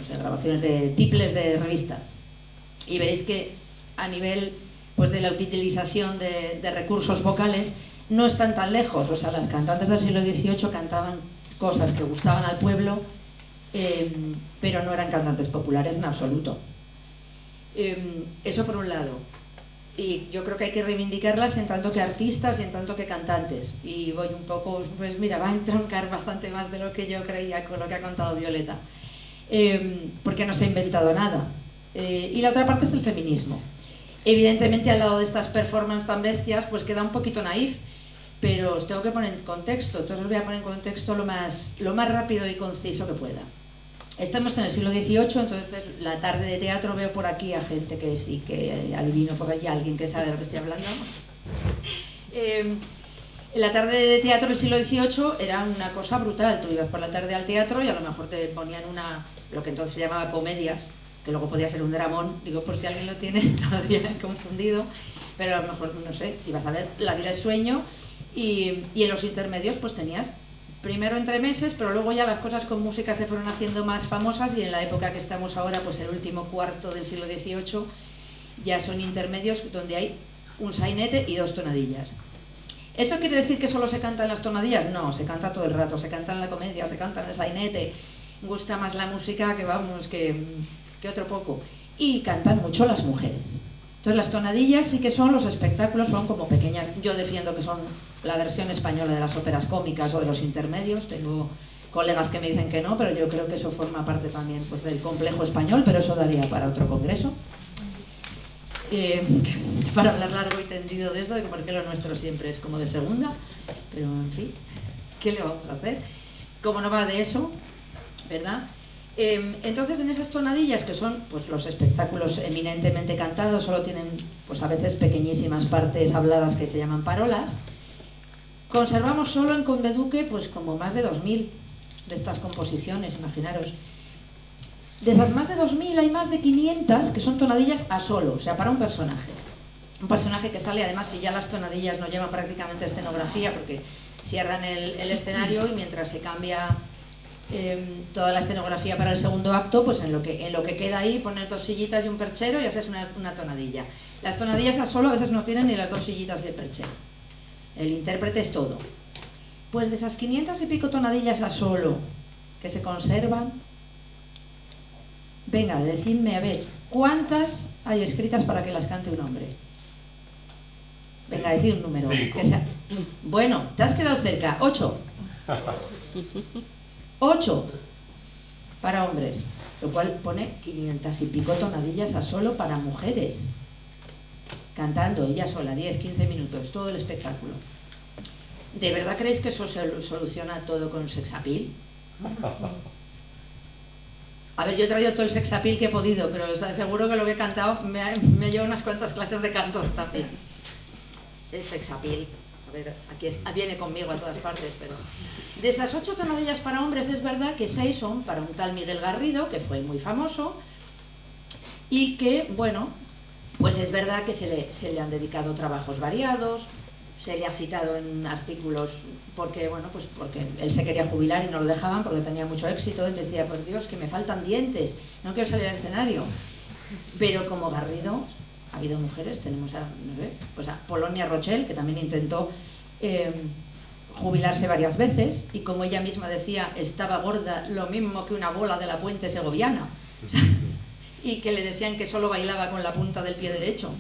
sé, grabaciones de tiples de revista. Y veréis que a nivel pues, de la utilización de recursos vocales no están tan lejos. O sea, las cantantes del siglo XVIII cantaban cosas que gustaban al pueblo, pero no eran cantantes populares en absoluto. Eso por un lado. Y yo creo que hay que reivindicarlas en tanto que artistas y en tanto que cantantes. Y voy un poco, pues mira, va a entroncar bastante más de lo que yo creía con lo que ha contado Violeta. Porque no se ha inventado nada. Y la otra parte es el feminismo. Evidentemente, al lado de estas performances tan bestias, pues queda un poquito naif, pero os tengo que poner en contexto. Entonces os voy a poner en contexto lo más rápido y conciso que pueda. Estamos en el siglo XVIII, entonces la tarde de teatro veo por aquí a gente que sí, que adivino por allí, alguien que sabe de lo que estoy hablando. La tarde de teatro del siglo XVIII era una cosa brutal. Tú ibas por la tarde al teatro y a lo mejor te ponían lo que entonces se llamaba comedias, que luego podía ser un dramón, digo por si alguien lo tiene todavía confundido, pero a lo mejor, no sé, ibas a ver La vida es sueño y en los intermedios pues tenías primero entremeses, pero luego ya las cosas con música se fueron haciendo más famosas y en la época que estamos ahora, pues el último cuarto del siglo XVIII, ya son intermedios donde hay un sainete y dos tonadillas. ¿Eso quiere decir que solo se cantan las tonadillas? No, se canta todo el rato, se canta en la comedia, se canta en el sainete, gusta más la música que vamos, que otro poco. Y cantan mucho las mujeres. Entonces las tonadillas sí que son los espectáculos, son como pequeñas, yo defiendo que son la versión española de las óperas cómicas o de los intermedios, tengo colegas que me dicen que no, pero yo creo que eso forma parte también pues, del complejo español, pero eso daría para otro congreso. Para hablar largo y tendido de eso, de por qué lo nuestro siempre es como de segunda, pero en fin, ¿qué le vamos a hacer? Como no va de eso, ¿verdad? Entonces en esas tonadillas que son pues, los espectáculos eminentemente cantados, solo tienen pues, a veces pequeñísimas partes habladas que se llaman parolas, conservamos solo en Conde Duque pues, como más de 2000 de estas composiciones, imaginaros. De esas más de 2000 hay más de 500 que son tonadillas a solo, o sea, para un personaje. Un personaje que sale, además, si ya las tonadillas no llevan prácticamente escenografía, porque cierran el escenario y mientras se cambia toda la escenografía para el segundo acto, pues en lo que queda ahí poner dos sillitas y un perchero y haces una tonadilla. Las tonadillas a solo a veces no tienen ni las dos sillitas y el perchero. El intérprete es todo. Pues de esas 500 y pico tonadillas a solo que se conservan, venga, decidme a ver, ¿cuántas hay escritas para que las cante un hombre? Venga, decid un número. Que sea... Bueno, te has quedado cerca, 8. 8 para hombres, lo cual pone 500 y pico tonadillas a solo para mujeres, cantando ella sola, 10-15 minutos, todo el espectáculo. ¿De verdad creéis que eso se soluciona todo con sexapil? A ver, yo he traído todo el sexapil que he podido, pero os aseguro que lo que he cantado me lleva unas cuantas clases de canto también. El sexapil, a ver, aquí viene conmigo a todas partes, pero... De esas 8 tonadillas para hombres es verdad que 6 son para un tal Miguel Garrido, que fue muy famoso, y que, bueno, pues es verdad que se le han dedicado trabajos variados, se le ha citado en artículos porque, bueno, pues porque él se quería jubilar y no lo dejaban porque tenía mucho éxito. Él decía, por Dios, que me faltan dientes, no quiero salir al escenario. Pero como Garrido, ha habido mujeres, tenemos a, no sé, pues a Polonia Rochelle, que también intentó jubilarse varias veces, y como ella misma decía, estaba gorda lo mismo que una bola de la Puente Segoviana. Y que le decían que solo bailaba con la punta del pie derecho,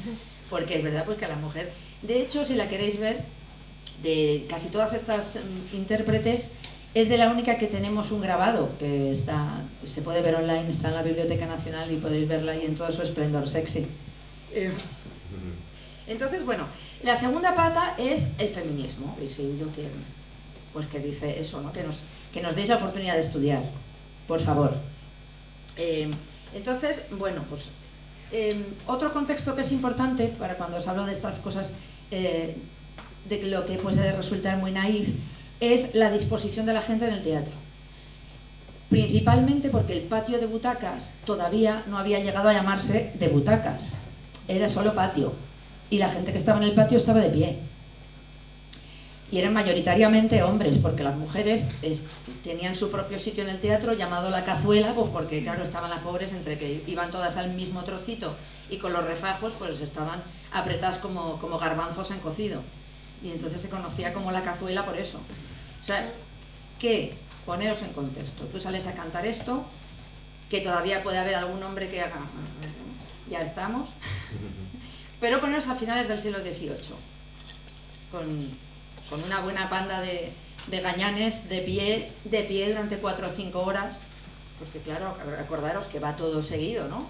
porque es verdad pues que a la mujer... De hecho, si la queréis ver, de casi todas estas intérpretes, es de la única que tenemos un grabado, que está, se puede ver online, está en la Biblioteca Nacional y podéis verla ahí en todo su esplendor sexy. Entonces, bueno, la segunda pata es el feminismo. Habéis oído que, pues que dice eso, ¿no? Que nos deis la oportunidad de estudiar, por favor. Entonces, bueno, pues otro contexto que es importante para cuando os hablo de estas cosas, de lo que puede resultar muy naif, es la disposición de la gente en el teatro. Principalmente porque el patio de butacas todavía no había llegado a llamarse de butacas, era solo patio, y la gente que estaba en el patio estaba de pie. Y eran mayoritariamente hombres, porque las mujeres tenían su propio sitio en el teatro llamado La Cazuela, pues porque claro, estaban las pobres entre que iban todas al mismo trocito y con los refajos pues estaban apretadas como garbanzos en cocido. Y entonces se conocía como La Cazuela por eso. O sea, que, poneros en contexto, tú sales a cantar esto, que todavía puede haber algún hombre que haga, ya estamos, pero poneros a finales del siglo XVIII, con una buena panda de gañanes de pie durante 4 o 5 horas, porque claro, acordaros que va todo seguido, ¿no?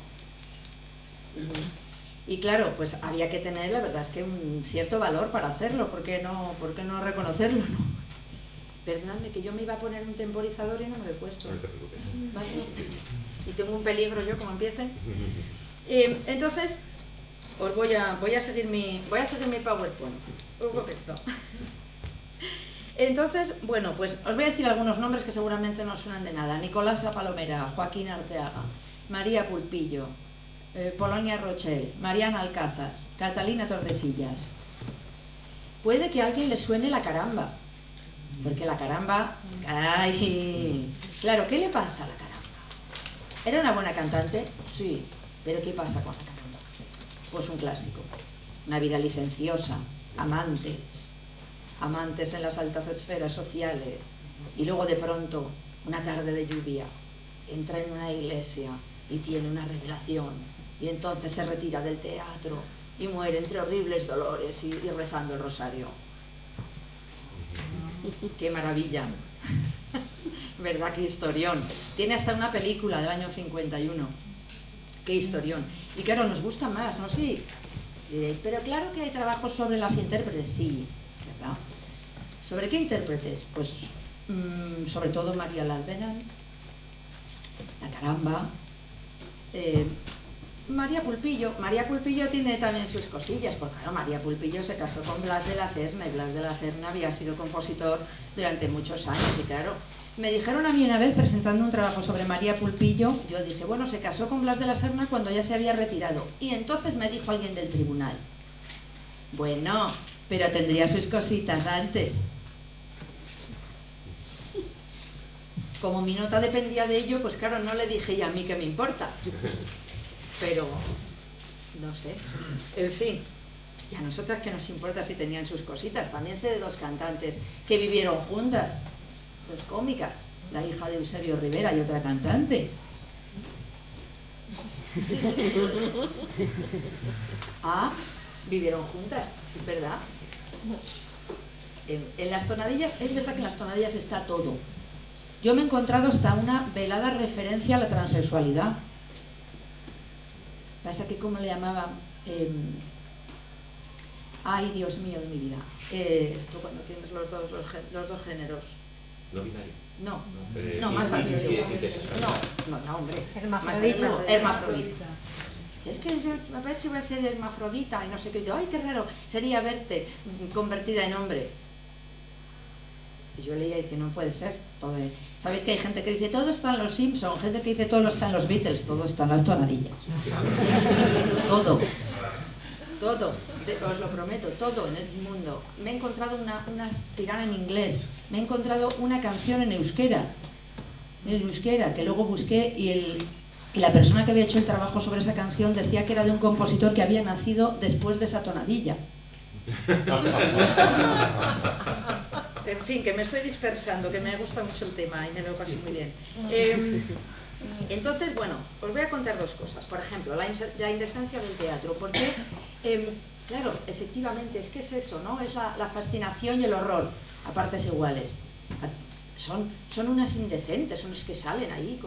Y claro, pues había que tener, la verdad es que un cierto valor para hacerlo, ¿por qué no reconocerlo, no? Perdonadme, que yo me iba a poner un temporizador y no me lo he puesto. No te preocupes. ¿Vale? Y tengo un peligro yo, como empiece. Entonces, os voy a seguir mi PowerPoint. Un poquito. Entonces, bueno, pues os voy a decir algunos nombres que seguramente no suenan de nada. Nicolasa Palomera, Joaquín Arteaga, María Pulpillo, Polonia Rochelle, Mariana Alcázar, Catalina Tordesillas. Puede que a alguien le suene La Caramba, porque La Caramba... ¡Ay! Claro, ¿qué le pasa a La Caramba? ¿Era una buena cantante? Sí, pero ¿qué pasa con La Caramba? Pues un clásico. Una vida licenciosa, amantes en las altas esferas sociales, y luego de pronto, una tarde de lluvia, entra en una iglesia y tiene una revelación, y entonces se retira del teatro y muere entre horribles dolores y rezando el rosario. ¡Qué maravilla! ¿Verdad? ¡Qué historión! Tiene hasta una película del año 51. ¡Qué historión! Y claro, nos gusta más, ¿no? Sí. Pero claro que hay trabajos sobre las intérpretes, sí, ¿verdad? ¿Sobre qué intérpretes? Pues sobre todo María Lalbenan, La Caramba, María Pulpillo. María Pulpillo tiene también sus cosillas, porque claro, María Pulpillo se casó con Blas de la Serna, y Blas de la Serna había sido compositor durante muchos años, y claro, me dijeron a mí una vez presentando un trabajo sobre María Pulpillo, yo dije, bueno, se casó con Blas de la Serna cuando ya se había retirado, y entonces me dijo alguien del tribunal, bueno, pero tendría sus cositas antes. Como mi nota dependía de ello, pues claro, no le dije, y a mí qué me importa. Pero, no sé, en fin, y a nosotras que nos importa si tenían sus cositas. También sé de 2 cantantes que vivieron juntas, 2 cómicas, la hija de Eusebio Rivera y otra cantante. Ah, vivieron juntas, ¿verdad? En las tonadillas, es verdad que en las tonadillas está todo. Yo me he encontrado hasta una velada referencia a la transexualidad. Pasa que, ¿cómo le llamaban? Ay, Dios mío de mi vida. Esto cuando tienes los dos géneros. ¿No binario? No, más fácil. No, hombre. Hermafrodita. Es que yo, a ver si voy a ser hermafrodita y no sé qué. Yo, ay, qué raro sería verte convertida en hombre. Y yo leía y dice, no puede ser. ¿Sabéis que hay gente que dice, todo está en los Simpsons? Gente que dice, todo está en los Beatles, todo está en las tonadillas. Todo, os lo prometo, todo en el mundo. Me he encontrado una tirana en inglés, me he encontrado una canción en euskera, que luego busqué y la persona que había hecho el trabajo sobre esa canción decía que era de un compositor que había nacido después de esa tonadilla. En fin, que me estoy dispersando, que me gusta mucho el tema y me lo paso muy bien. Entonces, bueno, os voy a contar dos cosas. Por ejemplo, la indecencia del teatro. Porque, claro, efectivamente, es que es eso, ¿no? Es la fascinación y el horror a partes iguales. Son unas indecentes, son los que salen ahí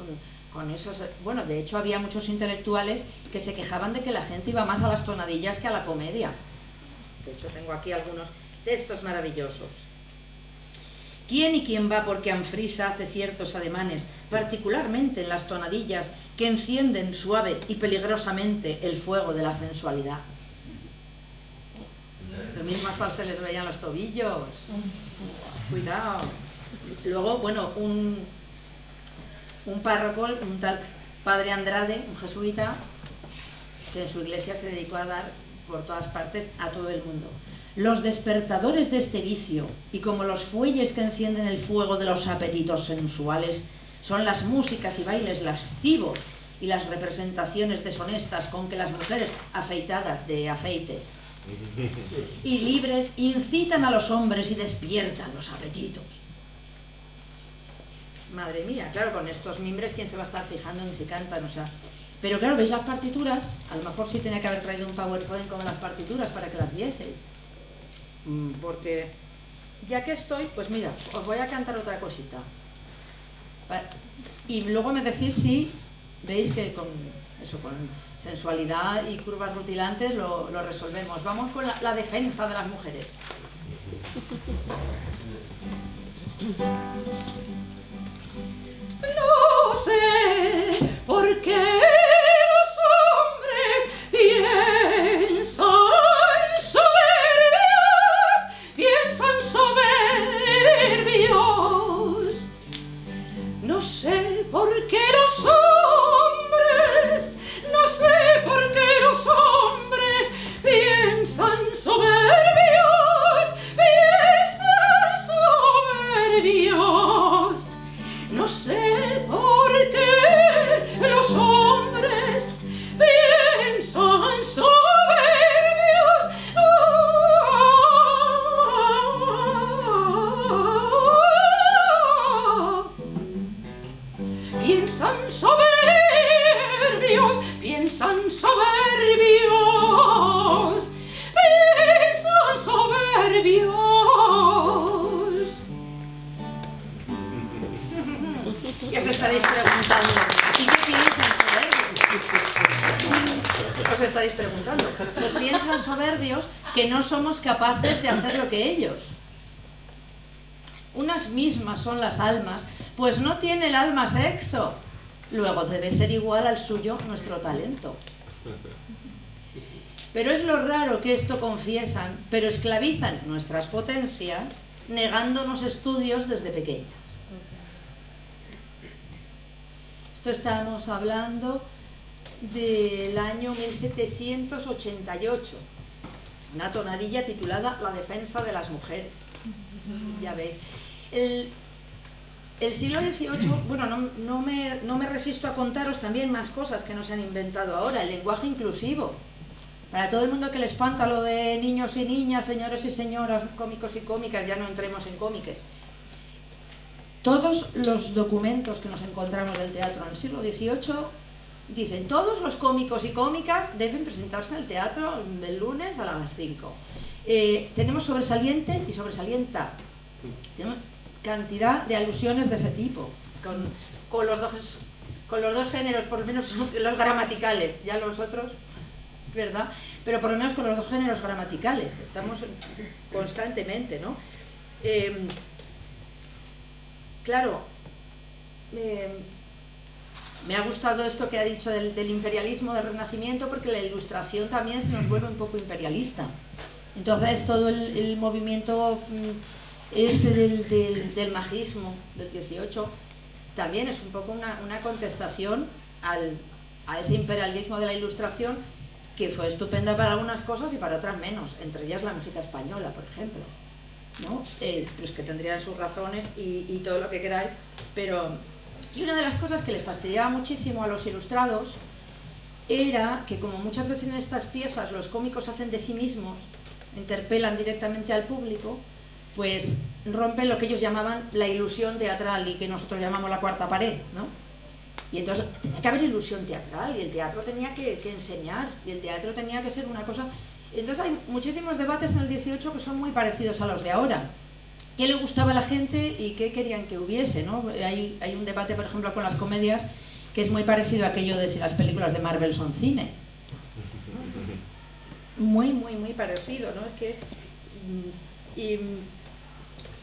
con esos... Bueno, de hecho había muchos intelectuales que se quejaban de que la gente iba más a las tonadillas que a la comedia. De hecho, tengo aquí algunos textos maravillosos. ¿Quién y quién va porque Anfrisa hace ciertos ademanes, particularmente en las tonadillas que encienden suave y peligrosamente el fuego de la sensualidad? Lo mismo hasta se les veían los tobillos. Cuidado. Luego, bueno, un párroco, un tal padre Andrade, un jesuita, que en su iglesia se dedicó a dar por todas partes a todo el mundo. Los despertadores de este vicio, y como los fuelles que encienden el fuego de los apetitos sensuales, son las músicas y bailes lascivos y las representaciones deshonestas con que las mujeres afeitadas de afeites y libres incitan a los hombres y despiertan los apetitos. Madre mía, claro, con estos mimbres, ¿quién se va a estar fijando en si cantan? O sea, pero claro, ¿veis las partituras? A lo mejor sí tenía que haber traído un PowerPoint con las partituras para que las vieseis. Porque ya que estoy, pues mira, os voy a cantar otra cosita. Y luego me decís si veis que con sensualidad y curvas rutilantes lo resolvemos. Vamos con la defensa de las mujeres. No sé por qué los hombres piensan soberbios. No sé por qué los hombres, no sé por qué los hombres piensan soberbios, No sé por qué los hombres piensan soberbios. Piensan soberbios, piensan soberbios, piensan soberbios. Y os estaréis preguntando, ¿y qué piensan soberbios? Os estaréis preguntando, pues piensan soberbios que no somos capaces de hacer lo que ellos. Unas mismas son las almas, pues no tiene el alma sexo. Luego debe ser igual al suyo nuestro talento. Pero es lo raro que esto confiesan, pero esclavizan nuestras potencias, negándonos estudios desde pequeñas. Esto estamos hablando del año 1788, una tonadilla titulada La defensa de las mujeres. Ya veis. El siglo XVIII, bueno, no me resisto a contaros también más cosas que no se han inventado ahora. El lenguaje inclusivo. Para todo el mundo que le espanta lo de niños y niñas, señores y señoras, cómicos y cómicas, ya no entremos en cómiques. Todos los documentos que nos encontramos del teatro en el siglo XVIII dicen, todos los cómicos y cómicas deben presentarse en el teatro el lunes a las 5. Tenemos sobresaliente y sobresalienta. Tenemos cantidad de alusiones de ese tipo, con los dos géneros, por lo menos los gramaticales, ya los otros, ¿verdad? Pero por lo menos con los dos géneros gramaticales, estamos constantemente, ¿no? Claro, me ha gustado esto que ha dicho del imperialismo, del renacimiento, porque la ilustración también se nos vuelve un poco imperialista. Entonces todo el movimiento del magismo del 18 también es un poco una contestación a ese imperialismo de la ilustración, que fue estupenda para algunas cosas y para otras menos, entre ellas la música española, por ejemplo, ¿no? Pues que tendrían sus razones y todo lo que queráis, pero... Y una de las cosas que les fastidiaba muchísimo a los ilustrados era que, como muchas veces en estas piezas los cómicos hacen de sí mismos, interpelan directamente al público, pues rompen lo que ellos llamaban la ilusión teatral y que nosotros llamamos la cuarta pared, ¿no? Y entonces tenía que haber ilusión teatral y el teatro tenía que enseñar y el teatro tenía que ser una cosa... Entonces hay muchísimos debates en el 18 que son muy parecidos a los de ahora. ¿Qué le gustaba a la gente y qué querían que hubiese, ¿no? Hay un debate, por ejemplo, con las comedias que es muy parecido a aquello de si las películas de Marvel son cine. Muy, muy, muy parecido, ¿no? Es que... Y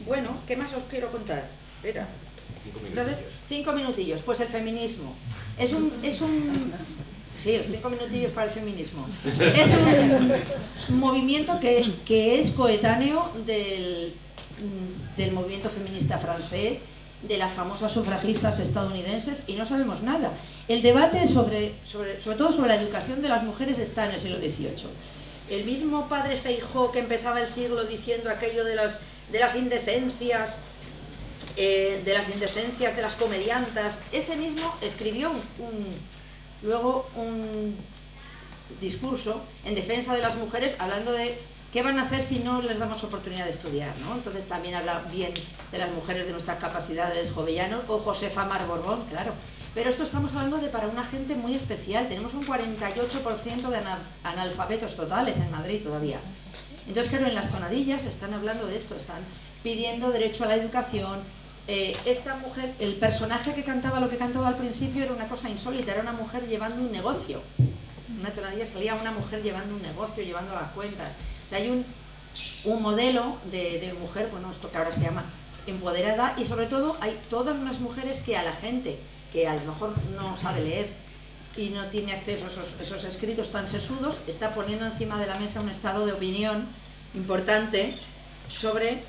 bueno, ¿qué más os quiero contar? Espera. Entonces, 5 minutillos. Pues el feminismo. Es un sí, 5 minutillos para el feminismo. Es un movimiento que es coetáneo del movimiento feminista francés, de las famosas sufragistas estadounidenses, y no sabemos nada. El debate sobre todo sobre la educación de las mujeres está en el siglo XVIII. El mismo padre Feijó, que empezaba el siglo diciendo aquello de las indecencias, de las comediantas, ese mismo escribió luego un discurso en defensa de las mujeres, hablando de qué van a hacer si no les damos oportunidad de estudiar, ¿no? Entonces también habla bien de las mujeres, de nuestras capacidades, Jovellanos o Josefa Mar Borbón, claro. Pero esto estamos hablando de para una gente muy especial. Tenemos un 48% de analfabetos totales en Madrid todavía. Entonces, claro, en las tonadillas están hablando de esto, están pidiendo derecho a la educación. Esta mujer, el personaje que cantaba lo que cantaba al principio era una cosa insólita, era una mujer llevando un negocio. En una tonadilla salía una mujer llevando un negocio, llevando las cuentas. O sea, hay un modelo de mujer, bueno, esto que ahora se llama empoderada, y sobre todo hay todas unas mujeres que a la gente que a lo mejor no sabe leer y no tiene acceso a esos escritos tan sesudos, está poniendo encima de la mesa un estado de opinión importante sobre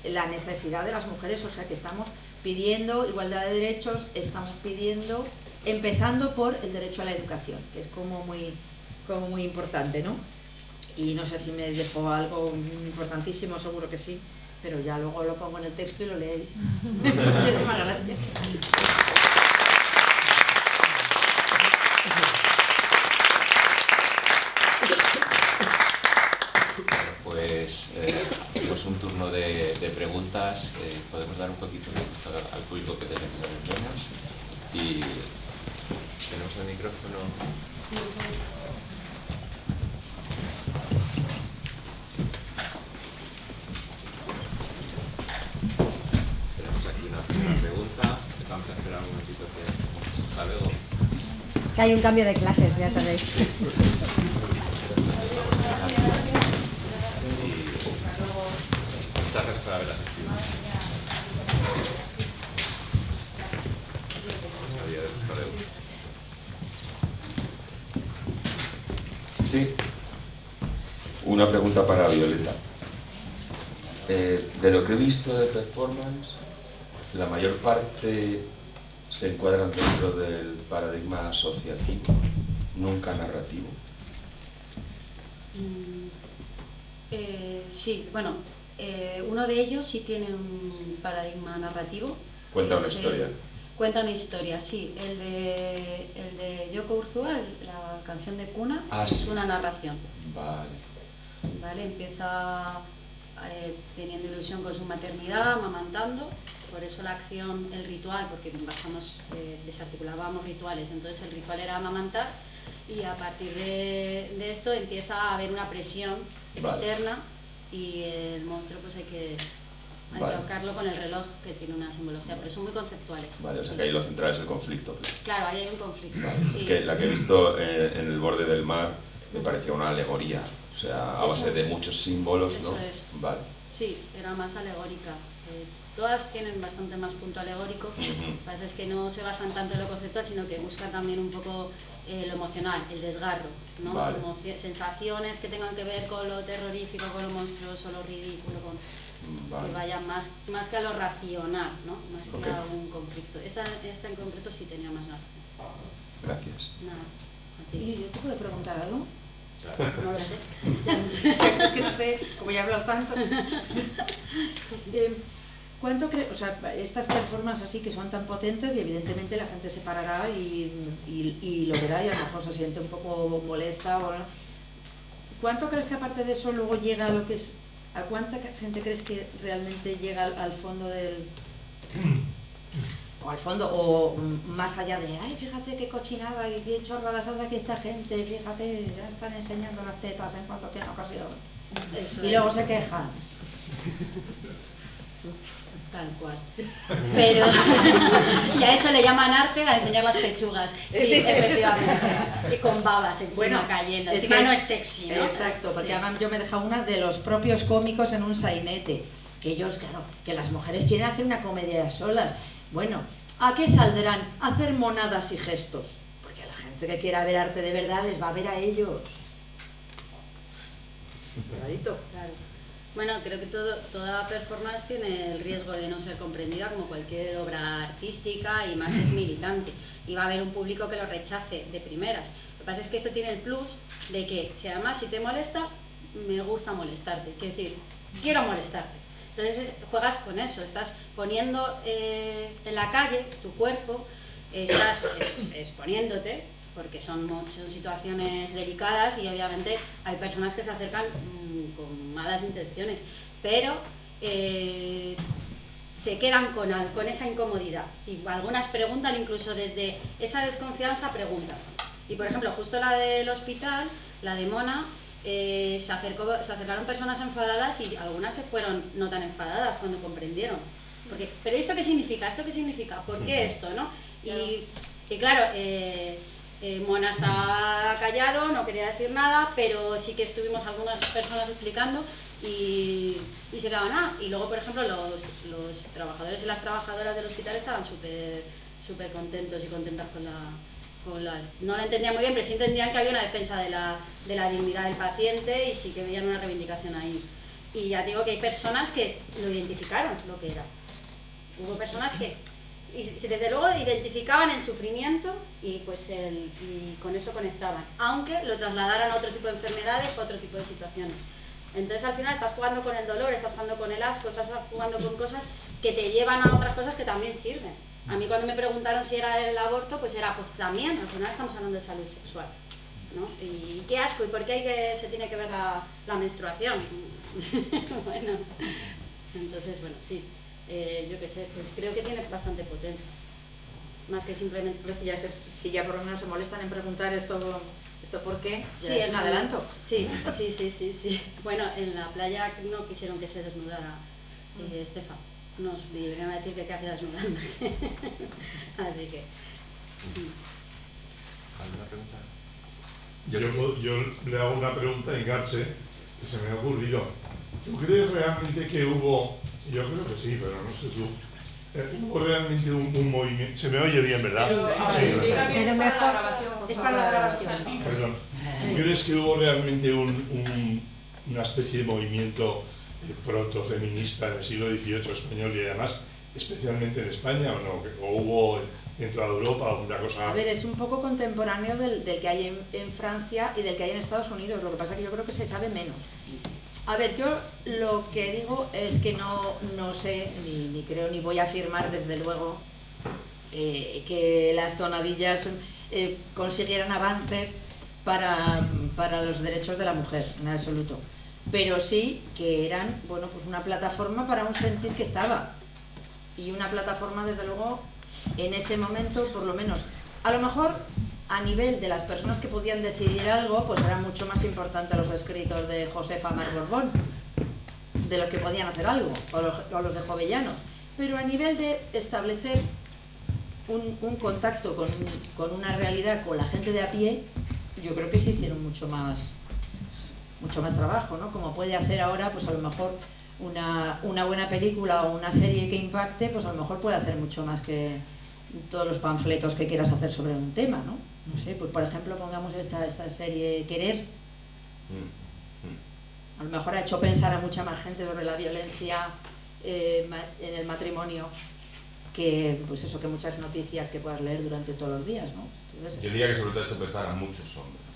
la necesidad de las mujeres. O sea, que estamos pidiendo igualdad de derechos, estamos pidiendo, empezando por el derecho a la educación, que es como muy importante, ¿no? Y no sé si me dejo algo importantísimo, seguro que sí, pero ya luego lo pongo en el texto y lo leéis. Muchísimas gracias. Pues tenemos un turno de preguntas. Podemos dar un poquito de luz al público que tenemos. Y tenemos el micrófono. Tenemos aquí una primera pregunta. Vamos a esperar un momentito que... Hasta luego. Que hay un cambio de clases, ya sabéis. Muchas gracias por haber asistido. Adiós, hasta luego. Sí, una pregunta para Violeta. De lo que he visto de performance, la mayor parte se encuadran dentro del paradigma asociativo, nunca narrativo. Sí, bueno, uno de ellos sí tiene un paradigma narrativo. Cuenta una historia. Cuenta una historia, sí. El de Yoko Urzúa, la canción de cuna, es una narración. Vale. Empieza teniendo ilusión con su maternidad, amamantando, por eso la acción, el ritual, porque desarticulábamos rituales, entonces el ritual era amamantar y a partir de esto empieza a haber una presión externa y el monstruo pues hay que ahorcarlo con el reloj, que tiene una simbología, pero son muy conceptuales. Vale, o sea que ahí lo central es el conflicto. Claro, ahí hay un conflicto. Vale. Sí. Es que la que he visto en el borde del mar me parecía una alegoría, o sea, a base de muchos símbolos, ¿no? Eso es. Vale. Sí, era más alegórica. Todas tienen bastante más punto alegórico. Lo que pasa es que no se basan tanto en lo conceptual, sino que buscan también un poco lo emocional, el desgarro, ¿no? Vale. Sensaciones que tengan que ver con lo terrorífico, con lo monstruoso, lo ridículo, Vale. que vayan más que a lo racional, ¿no? Más que Ok. a un conflicto. Esta en concreto sí tenía más narración. Gracias. Nada, a ¿Y ti. yo te puedo preguntar algo? No lo sé. Ya no sé. Es que no sé, como ya he hablado tanto. ¿Cuánto crees? O sea, estas performances así que son tan potentes y evidentemente la gente se parará y lo verá y a lo mejor se siente un poco molesta. ¿Cuánto crees que aparte de eso luego llega a lo que es? ¿A cuánta gente crees que realmente llega al fondo del... o al fondo, o más allá de, ay, fíjate qué cochinada y qué chorradas hace aquí esta gente, fíjate, ya están enseñando las tetas en cuanto tienen ocasión. Eso Y luego es. se quejan. Tal cual. Pero y a eso le llaman arte, a enseñar las pechugas. Sí, Sí. efectivamente. Y con babas encima Bueno, cayendo. es Encima que- no es sexy, ¿no? Exacto, porque Sí. además yo me he dejado una de los propios cómicos en un sainete, que ellos, claro, que las mujeres quieren hacer una comedia a solas. Bueno, ¿a qué saldrán? A hacer monadas y gestos, porque a la gente que quiera ver arte de verdad les va a ver a ellos. Cuidadito. Claro. Bueno, creo que toda performance tiene el riesgo de no ser comprendida como cualquier obra artística y más es militante. Y va a haber un público que lo rechace de primeras. Lo que pasa es que esto tiene el plus de que si además si te molesta, me gusta molestarte. Quiero decir, quiero molestarte. Entonces juegas con eso, estás poniendo en la calle tu cuerpo, estás exponiéndote, porque son situaciones delicadas y obviamente hay personas que se acercan con malas intenciones, pero se quedan con esa incomodidad y algunas preguntan, incluso desde esa desconfianza preguntan. Y por ejemplo, justo la del hospital, la de Mona, se acercaron personas enfadadas y algunas se fueron no tan enfadadas cuando comprendieron. ¿Pero esto qué significa? ¿Esto qué significa? ¿Por qué esto? ¿No? Y claro, Mona estaba callado, no quería decir nada, pero sí que estuvimos algunas personas explicando y se quedaban, y luego por ejemplo los trabajadores y las trabajadoras del hospital estaban súper contentos y contentas con las... No la entendían muy bien, pero sí entendían que había una defensa de la dignidad del paciente y sí que veían una reivindicación ahí. Y ya digo que hay personas que lo identificaron lo que era. Hubo personas que desde luego identificaban el sufrimiento y con eso conectaban, aunque lo trasladaran a otro tipo de enfermedades o a otro tipo de situaciones. Entonces al final estás jugando con el dolor, estás jugando con el asco, estás jugando con cosas que te llevan a otras cosas que también sirven. A mí cuando me preguntaron si era el aborto, pues también, al final estamos hablando de salud sexual, ¿no? Y qué asco, ¿y por qué se tiene que ver la menstruación? Bueno, entonces bueno, sí. Yo qué sé, pues creo que tiene bastante potencia. Más que simplemente... Pues si ya por lo menos se molestan en preguntar esto por qué, ya Sí, es un adelanto. Sí. Bueno, en la playa no quisieron que se desnudara Estefan. Nos vinieron a decir que qué hacía desnudándose. Así que... ¿Alguna pregunta? Yo le hago una pregunta a Ingarce que se me ha ocurrido. ¿Tú crees realmente que hubo, yo creo que sí, pero no sé tú, hubo realmente un movimiento? Se me oye bien, ¿verdad? Pero mejor Es para la grabación. Perdón. ¿Tú crees que hubo realmente una especie de movimiento protofeminista en el siglo XVIII español y además especialmente en España o no? ¿O hubo dentro de Europa alguna cosa? A ver, es un poco contemporáneo del que hay en Francia y del que hay en Estados Unidos, lo que pasa es que yo creo que se sabe menos. A ver, yo lo que digo es que no sé, ni creo, ni voy a afirmar desde luego que las tonadillas consiguieran avances para los derechos de la mujer, en absoluto. Pero sí que eran, bueno, pues una plataforma para un sentir que estaba. y una plataforma, desde luego, en ese momento, por lo menos. A lo mejor, a nivel de las personas que podían decidir algo, pues eran mucho más importantes los escritos de Josefa Mar Borbón, de los que podían hacer algo, o los de Jovellanos. Pero a nivel de establecer un contacto con una realidad, con la gente de a pie, yo creo que se hicieron mucho más trabajo, ¿no? Como puede hacer ahora, pues a lo mejor una buena película o una serie que impacte, pues a lo mejor puede hacer mucho más que todos los panfletos que quieras hacer sobre un tema, ¿no? No sé, pues por ejemplo pongamos esta serie Querer. A lo mejor ha hecho pensar a mucha más gente sobre la violencia en el matrimonio que, pues eso, que muchas noticias que puedas leer durante todos los días, ¿no? Entonces, Yo diría que sobre todo ha hecho pensar a muchos hombres,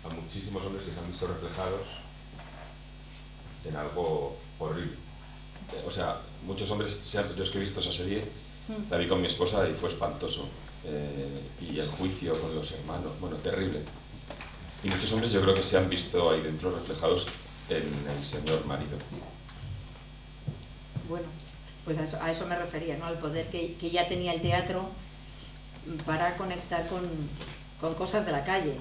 a muchísimos hombres que se han visto reflejados en algo horrible. O sea, muchos hombres, yo es que he visto esa serie, la vi con mi esposa y fue espantoso. Y el juicio con los hermanos, bueno, terrible. Y muchos hombres yo creo que se han visto ahí dentro reflejados en el señor marido. Bueno, pues a eso me refería, ¿no? Al poder que ya tenía el teatro para conectar con cosas de la calle,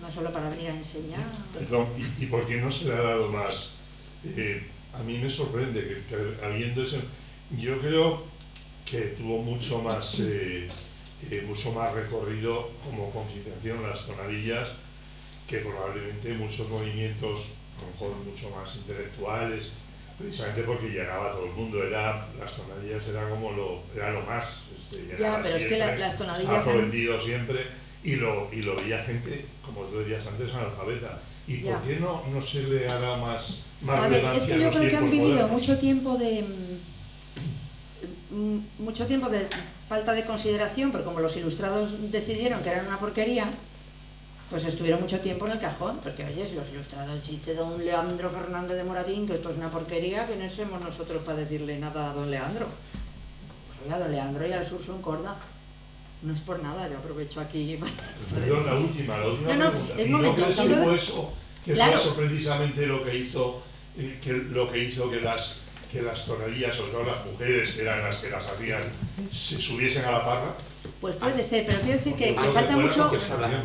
no solo para venir a enseñar. Perdón, ¿y por qué no se le ha dado más? A mí me sorprende que habiendo eso, yo creo que tuvo mucho más recorrido como concienciación las tonadillas que probablemente muchos movimientos, a lo mejor mucho más intelectuales, precisamente porque llegaba a todo el mundo. Las tonadillas era como era lo más. Ya, pero siempre, es que las tonadillas estaba vendido siempre y lo veía gente, como tú dirías antes, analfabeta. ¿Y por qué no se le ha dado más relevancia? Es que yo creo que han vivido modernos? mucho tiempo de falta de consideración, porque como los ilustrados decidieron que eran una porquería, pues estuvieron mucho tiempo en el cajón, porque oye, si los ilustrados dice don Leandro Fernández de Moratín que esto es una porquería, ¿quiénes somos nosotros para decirle nada a don Leandro? Pues oiga, don Leandro y al sur son corda. No es por nada, yo aprovecho aquí. Perdón, la última pregunta. Es ¿Y no momento. crees que Entonces, fue eso? Que claro, fue eso precisamente lo que hizo que las tonadillas, sobre todo las mujeres, que eran las que las hacían, se subiesen a la parra? pues puede ser, pero quiero decir que Porque falta fue la mucho contestación.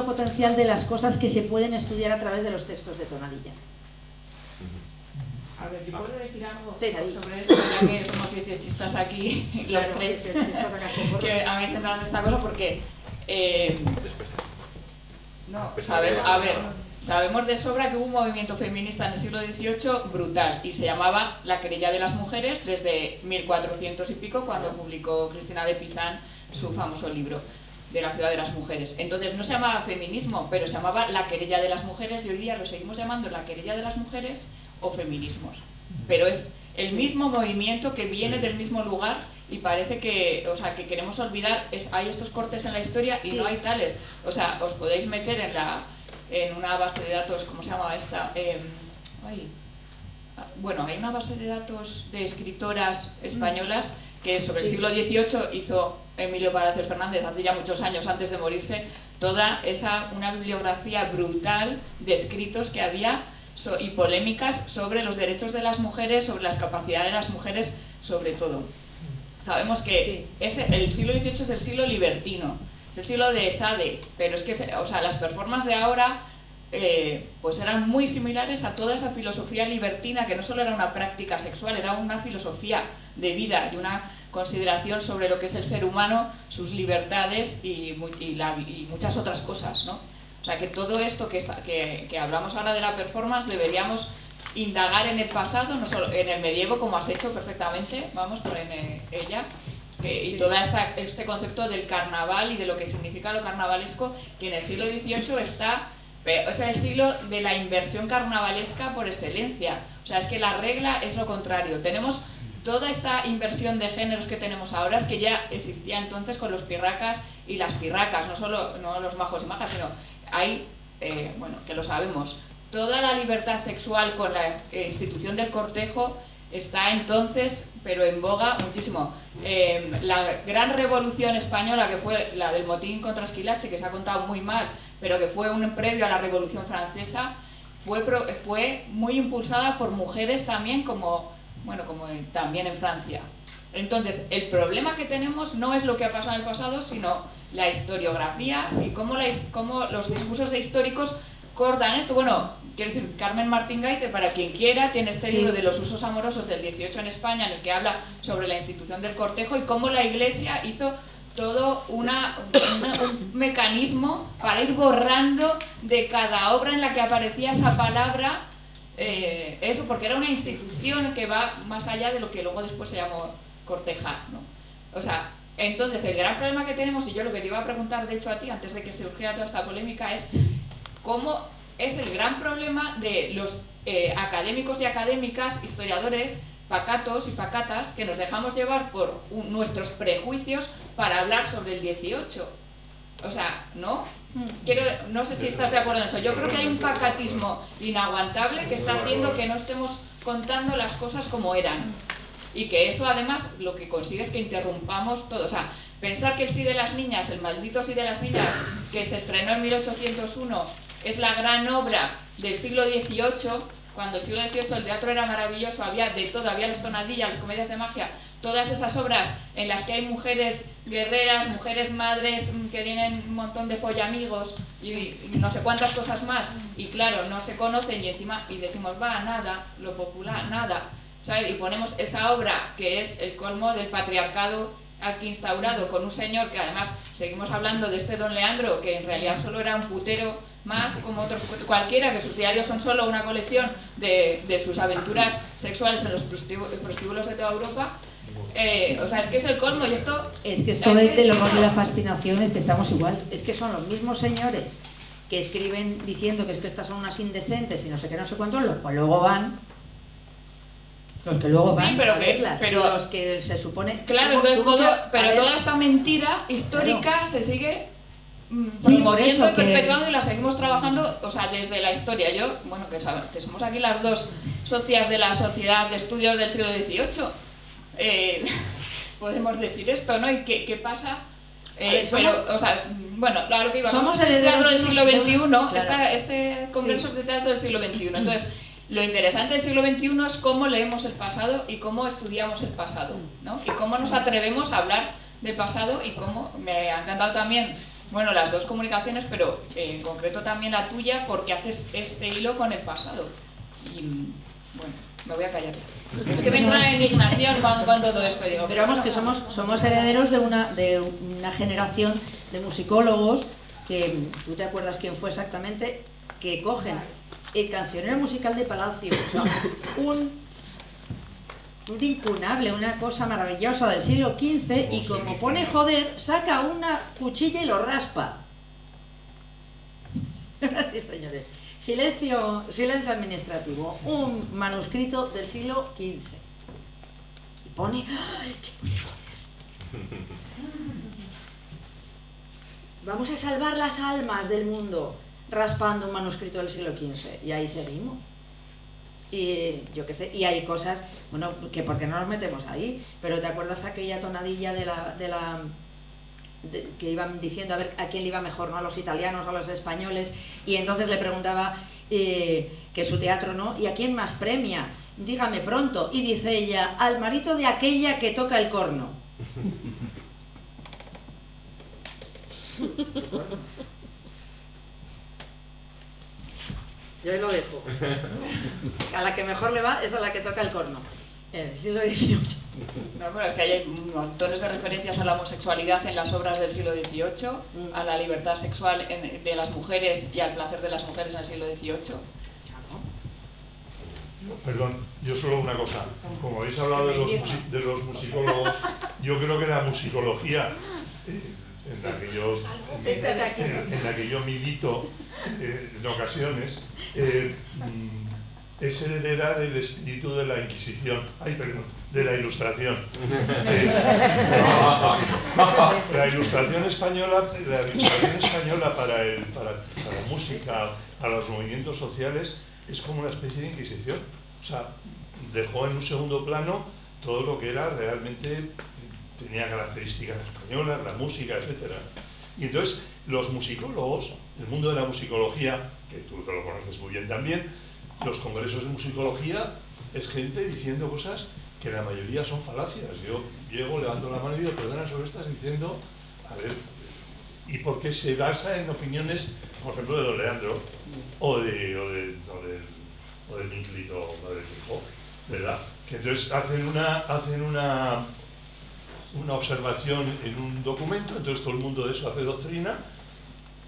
potencial de las cosas que se pueden estudiar a través de los textos de tonadilla. A ver, ¿yo puedo decir algo Venga, sobre esto? Ya que somos 18chistas aquí, los Claro, tres, 18chistas acá con gorro. que habéis entrado en esta cosa porque... sabemos de sobra que hubo un movimiento feminista en el siglo XVIII brutal y se llamaba La querella de las mujeres desde 1400 y pico, cuando publicó Cristina de Pizán su famoso libro de la ciudad de las mujeres. Entonces no se llamaba feminismo, pero se llamaba La querella de las mujeres, y hoy día lo seguimos llamando La querella de las mujeres o feminismos. Pero es el mismo movimiento que viene del mismo lugar y parece que, o sea, que queremos olvidar, hay estos cortes en la historia y no hay tales. O sea, os podéis meter en una base de datos, ¿cómo se llama esta? Bueno, hay una base de datos de escritoras españolas que sobre el siglo XVIII hizo Emilio Palacios Fernández hace ya muchos años, antes de morirse, una bibliografía brutal de escritos que había y polémicas sobre los derechos de las mujeres, sobre las capacidades de las mujeres, sobre todo. Sabemos que el siglo XVIII es el siglo libertino, es el siglo de Sade, pero es que las performances de ahora pues eran muy similares a toda esa filosofía libertina, que no solo era una práctica sexual, era una filosofía de vida y una consideración sobre lo que es el ser humano, sus libertades y muchas otras cosas, ¿no? O sea, que todo esto que hablamos ahora de la performance deberíamos indagar en el pasado, no solo en el medievo, como has hecho perfectamente, vamos, por ella, y todo este concepto del carnaval y de lo que significa lo carnavalesco, que en el siglo XVIII es el siglo de la inversión carnavalesca por excelencia. O sea, es que la regla es lo contrario. Tenemos toda esta inversión de géneros que tenemos ahora, es que ya existía entonces con los pirracas y las pirracas, no los majos y majas, sino hay, que lo sabemos, toda la libertad sexual con la institución del cortejo está entonces, pero en boga muchísimo. La gran revolución española, que fue la del motín contra Esquilache, que se ha contado muy mal, pero que fue un previo a la Revolución Francesa, fue muy impulsada por mujeres también, como bueno, como también en Francia. Entonces, el problema que tenemos no es lo que ha pasado en el pasado, sino la historiografía y cómo los discursos de históricos cortan esto. Bueno, quiero decir, Carmen Martín Gaite, para quien quiera, tiene este libro de los usos amorosos del 18 en España, en el que habla sobre la institución del cortejo y cómo la Iglesia hizo todo un mecanismo para ir borrando de cada obra en la que aparecía esa palabra, eso, porque era una institución que va más allá de lo que luego después se llamó cortejar, ¿no? O sea, entonces el gran problema que tenemos, y yo lo que te iba a preguntar de hecho a ti antes de que surgiera toda esta polémica, es cómo es el gran problema de los académicos y académicas, historiadores pacatos y pacatas, que nos dejamos llevar por nuestros prejuicios para hablar sobre el 18. O sea, ¿no? No sé si estás de acuerdo en eso. Yo creo que hay un pacatismo inaguantable que está haciendo que no estemos contando las cosas como eran. Y que eso además lo que consigue es que interrumpamos todo. O sea, pensar que el sí de las niñas, el maldito sí de las niñas, que se estrenó en 1801, es la gran obra del siglo XVIII, cuando el siglo XVIII el teatro era maravilloso, había de todo, había las tonadillas, las comedias de magia, todas esas obras en las que hay mujeres guerreras, mujeres madres que tienen un montón de follamigos y no sé cuántas cosas más, y claro, no se conocen y encima y decimos, va, nada, lo popular, nada, ¿sabes? Y ponemos esa obra que es el colmo del patriarcado aquí instaurado, con un señor que además seguimos hablando de este don Leandro, que en realidad solo era un putero más, como otros cualquiera, que sus diarios son solo una colección de sus aventuras sexuales en los prostíbulos de toda Europa. O sea, es que es el colmo y esto... Es que esto de lo de la fascinación es que estamos igual. Es que son los mismos señores que escriben diciendo que es que estas son unas indecentes y no sé qué, no sé cuántos, los que luego van... Los que luego van a verlas, pero los que se supone... Claro, entonces toda esta mentira histórica, claro, se sigue promoviendo y perpetuando y la seguimos trabajando, o sea, desde la historia. Yo, bueno, que somos aquí las dos socias de la Sociedad de Estudios del siglo XVIII, podemos decir esto, ¿no? ¿Y qué pasa? Pero, o sea, bueno, lo que iba, somos el teatro del siglo XXI, claro. Este congreso es de teatro del siglo XXI, entonces... Lo interesante del siglo XXI es cómo leemos el pasado y cómo estudiamos el pasado, ¿no? Y cómo nos atrevemos a hablar del pasado y cómo me ha encantado también, bueno, las dos comunicaciones, pero en concreto también la tuya, porque haces este hilo con el pasado. Y bueno, me voy a callar. Es que me entra la indignación cuando todo esto digo. Pero vamos, que somos herederos de una generación de musicólogos que, ¿tú te acuerdas quién fue exactamente? Que cogen el cancionero musical de Palacio, o sea, un incunable, una cosa maravillosa del siglo XV, y como pone joder, saca una cuchilla y lo raspa. Sí, señores. Silencio administrativo. Un manuscrito del siglo XV. Y pone... ¡Ay, qué joder! Vamos a salvar las almas del mundo raspando un manuscrito del siglo XV, y ahí seguimos. Y yo qué sé, y hay cosas, bueno, que ¿por qué no nos metemos ahí? Pero ¿te acuerdas aquella tonadilla que iban diciendo a ver a quién le iba mejor, ¿no? A los italianos o a los españoles? Y entonces le preguntaba que su teatro, ¿no? ¿Y a quién más premia? Dígame pronto. Y dice ella, al marido de aquella que toca el corno. Yo ahí lo dejo. A la que mejor le va es a la que toca el corno. En el siglo XVIII. No, pero es que hay montones de referencias a la homosexualidad en las obras del siglo XVIII, a la libertad sexual de las mujeres y al placer de las mujeres en el siglo XVIII. Perdón, yo solo una cosa. Como habéis hablado de los musicólogos, yo creo que la musicología... en la que yo milito en ocasiones, es heredera del espíritu de la Inquisición, de la Ilustración. La Ilustración española para la música, para los movimientos sociales, es como una especie de Inquisición. O sea, dejó en un segundo plano todo lo que era realmente... tenía características españolas, la música, etc. Y entonces los musicólogos, el mundo de la musicología, que tú te lo conoces muy bien también, los congresos de musicología es gente diciendo cosas que la mayoría son falacias. Yo llego, levanto la mano y digo, perdona, solo estás diciendo, a ver, y porque se basa en opiniones, por ejemplo, de don Leandro, o del Inclito Padre Fijo, ¿verdad? Que entonces hacen una observación en un documento, entonces todo el mundo de eso hace doctrina,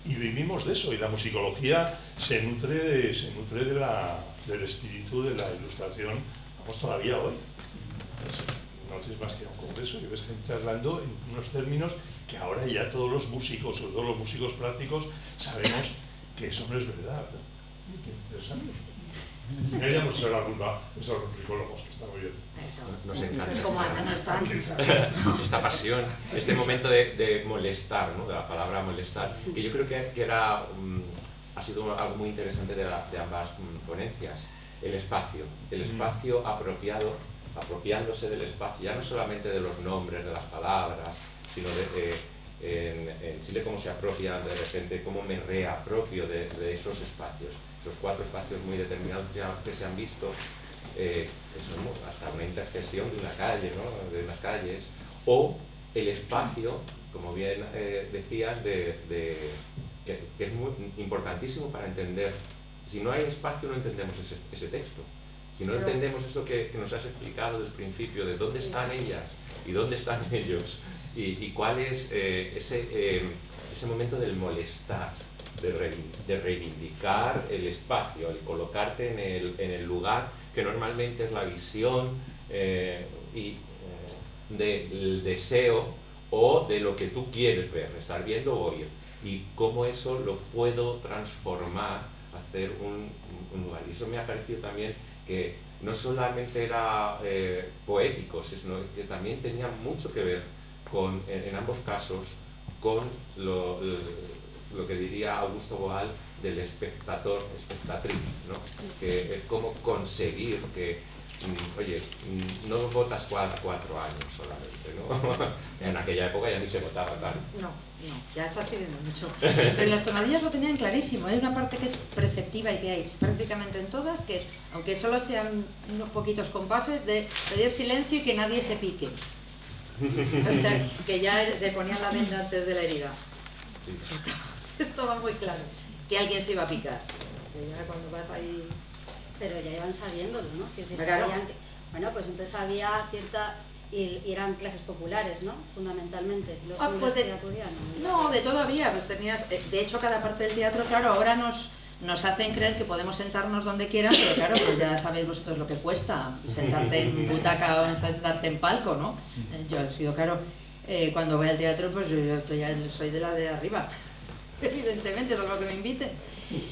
y vivimos de eso, y la musicología se nutre del espíritu de la Ilustración, vamos, todavía hoy. No tienes más que un congreso y ves gente hablando en unos términos que ahora ya todos los músicos, sobre todo los músicos prácticos, sabemos que eso no es verdad, ¿no? Qué interesante. No hayamos echado la culpa a esos musicólogos, que está muy bien. Nos encanta Como Ana no está. esta pasión, este momento de molestar, ¿no? De la palabra molestar, que yo creo que era, ha sido algo muy interesante de ambas ponencias. El espacio apropiándose del espacio, ya no solamente de los nombres, de las palabras, sino en Chile cómo se apropia de repente, cómo me reapropio de esos espacios, esos 4 espacios muy determinados que se han visto, eso, ¿no? Hasta una intersección de una calle, ¿no? De unas calles, o el espacio, como bien decías, que es muy importantísimo para entender. Si no hay espacio no entendemos ese texto. Si no entendemos eso que nos has explicado desde el principio, de dónde están ellas y dónde están ellos, y cuál es ese momento del molestar, de reivindicar el espacio, el colocarte en el lugar que normalmente es la visión del deseo o de lo que tú quieres ver, estar viendo o oír, y cómo eso lo puedo transformar, hacer un lugar. Y eso me ha parecido también que no solamente era poético, sino que también tenía mucho que ver con, en ambos casos, con lo que diría Augusto Boal del espectatriz, ¿no? Que es como conseguir que, oye, no votas 4 años solamente, ¿no? En aquella época ya ni se votaba tal. No, ya estás pidiendo mucho. Pero en las tonadillas lo tenían clarísimo. Hay una parte que es perceptiva y que hay prácticamente en todas, que aunque solo sean unos poquitos compases, de pedir silencio y que nadie se pique. O sea, que ya se ponían la venda antes de la herida. Sí. Esto va muy claro, que alguien se iba a picar. Que ya cuando vas ahí... Pero ya iban sabiéndolo, ¿no? Que Claro. sabían que, bueno, pues entonces había cierta... Y eran clases populares, ¿no? Fundamentalmente. Los Pues que acudían, no, de todavía, pues tenías... De hecho, cada parte del teatro, claro, ahora nos hacen creer que podemos sentarnos donde quieran, pero claro, pues ya sabéis vosotros lo que cuesta sentarte en butaca o sentarte en palco, ¿no? Yo he sido, claro, cuando voy al teatro, pues yo ya soy de la de arriba, evidentemente, todo lo que me inviten.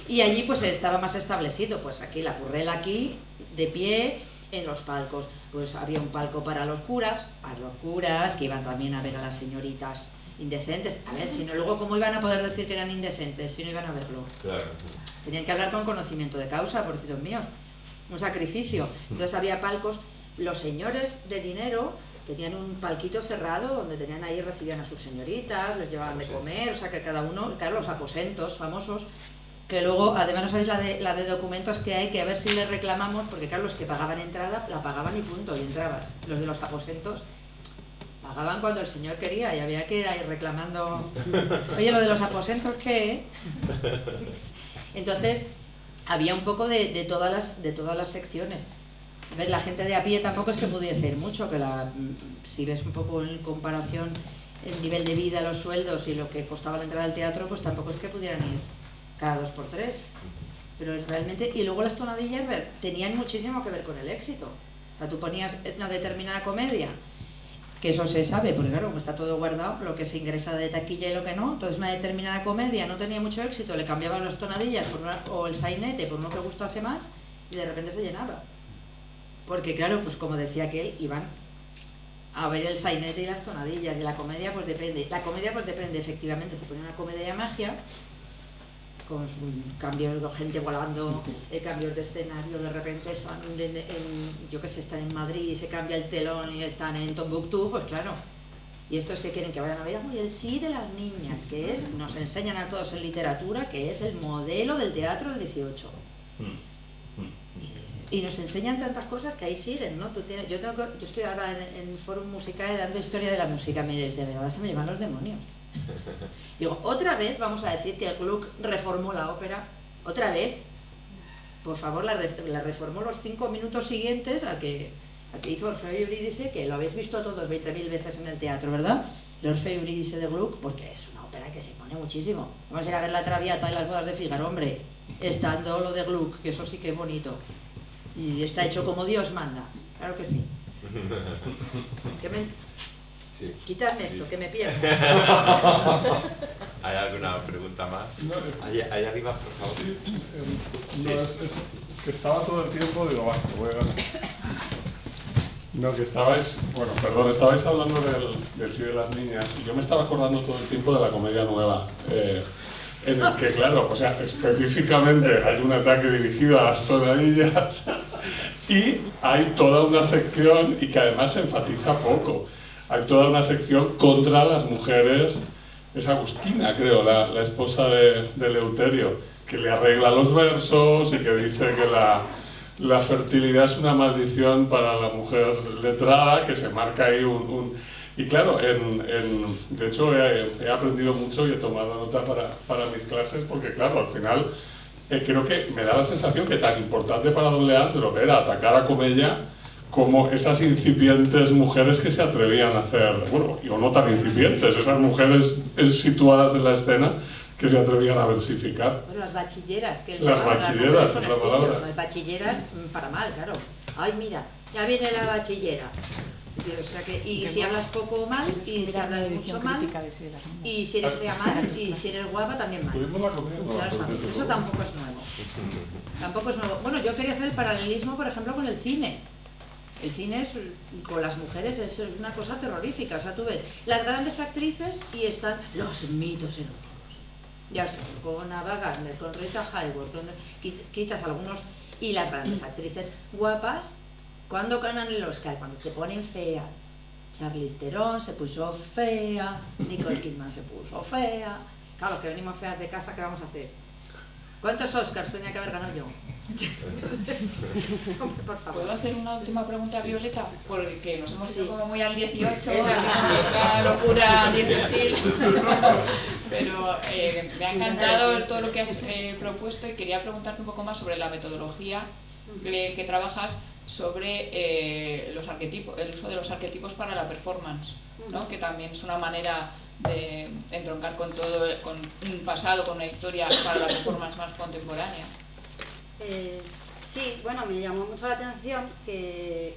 Y allí pues estaba más establecido, pues aquí la currela aquí, de pie, en los palcos. Pues había un palco para los curas, que iban también a ver a las señoritas indecentes. A ver, si no, luego cómo iban a poder decir que eran indecentes si no iban a verlo. Claro. Tenían que hablar con conocimiento de causa, por decir míos. Un sacrificio. Entonces había palcos. Los señores de dinero tenían un palquito cerrado donde tenían ahí, recibían a sus señoritas, les llevaban de comer, o sea que cada uno, claro, los aposentos famosos, que luego, además no sabéis la de documentos que hay, que a ver si les reclamamos, porque claro, los que pagaban entrada, la pagaban y punto, y entrabas. Los de los aposentos pagaban cuando el señor quería y había que ir ahí reclamando, oye, lo de los aposentos, ¿qué? Entonces, había un poco de todas las secciones. A ver, la gente de a pie tampoco es que pudiese ir mucho, que si ves un poco en comparación el nivel de vida, los sueldos y lo que costaba la entrada al teatro, pues tampoco es que pudieran ir cada 2 por 3. Pero realmente, y luego las tonadillas tenían muchísimo que ver con el éxito. O sea, tú ponías una determinada comedia, que eso se sabe, porque claro, como está todo guardado, lo que se ingresa de taquilla y lo que no. Entonces una determinada comedia no tenía mucho éxito, le cambiaban las tonadillas o el sainete por uno que gustase más, y de repente se llenaba. Porque claro, pues como decía aquel, iban a ver el sainete y las tonadillas, y la comedia pues depende. La comedia pues depende, efectivamente, se pone una comedia de magia, con cambios de gente volando, cambios de escenario, de repente están yo que sé, están en Madrid y se cambia el telón y están en Tombuctú, pues claro. Y esto es que quieren que vayan a ver el sí de las niñas, que es, nos enseñan a todos en literatura, que es el modelo del teatro del 18. Y nos enseñan tantas cosas que ahí siguen, ¿no? Yo estoy ahora en Fórum Musicae dando historia de la música, de verdad se me llevan los demonios. Digo, otra vez vamos a decir que Gluck reformó la ópera, otra vez. Por favor, la reformó los 5 minutos siguientes a que hizo Orfeo y Eurídice, que lo habéis visto todos 20.000 veces en el teatro, ¿verdad? El Orfeo y Eurídice de Gluck, porque es una ópera que se pone muchísimo. Vamos a ir a ver la Traviata y las bodas de Fígaro, hombre, estando lo de Gluck, que eso sí que es bonito. Y está hecho como Dios manda, claro que sí. Sí. Quítame esto, que me pierdo. ¿Hay alguna pregunta más? No, ahí arriba, por favor. No, es que estaba todo el tiempo, digo, va, voy a... No, que estabais, bueno, perdón, estabais hablando del sí de las niñas y yo me estaba acordando todo el tiempo de la comedia nueva, en el que, claro, o sea, específicamente hay un ataque dirigido a las tonadillas y hay toda una sección, y que además se enfatiza poco, hay toda una sección contra las mujeres. Es Agustina, creo, la esposa de Eleuterio, que le arregla los versos y que dice que la fertilidad es una maldición para la mujer letrada, que se marca ahí Y claro, de hecho he aprendido mucho y he tomado nota para mis clases, porque claro, al final creo que me da la sensación que tan importante para don Leandro era atacar a Comella como esas incipientes mujeres que se atrevían a hacer, bueno, o no tan incipientes, esas mujeres situadas en la escena que se atrevían a versificar. Bueno, las bachilleras. Las bachilleras, es la palabra. Las bachilleras, para mal, claro. Ay, mira, ya viene la bachillera. O sea y si hablas poco mal, y si hablas mucho mal, y si eres fea mal, y si eres guapa también mal. Claro, ¿sabes? Eso tampoco es nuevo. Tampoco es nuevo. Bueno, yo quería hacer el paralelismo, por ejemplo, con el cine. El cine con las mujeres es una cosa terrorífica. O sea, tú ves las grandes actrices y están los mitos eróticos. Ya está, con Ava Gardner, con Rita Hayworth, quitas algunos, y las grandes actrices guapas, ¿cuándo ganan el Oscar? Cuando se ponen feas. Charlize Theron se puso fea, Nicole Kidman se puso fea. Claro, que venimos feas de casa, ¿qué vamos a hacer? ¿Cuántos Oscars tenía que haber ganado yo? Por favor. ¿Puedo hacer una última pregunta a Violeta? Porque nos hemos ido como muy al 18, a la locura 18. Pero me ha encantado todo lo que has propuesto y quería preguntarte un poco más sobre la metodología que trabajas sobre los arquetipos, el uso de los arquetipos para la performance, ¿no? Que también es una manera de entroncar con un pasado, con una historia para la performance más contemporánea. Sí, bueno, me llamó mucho la atención que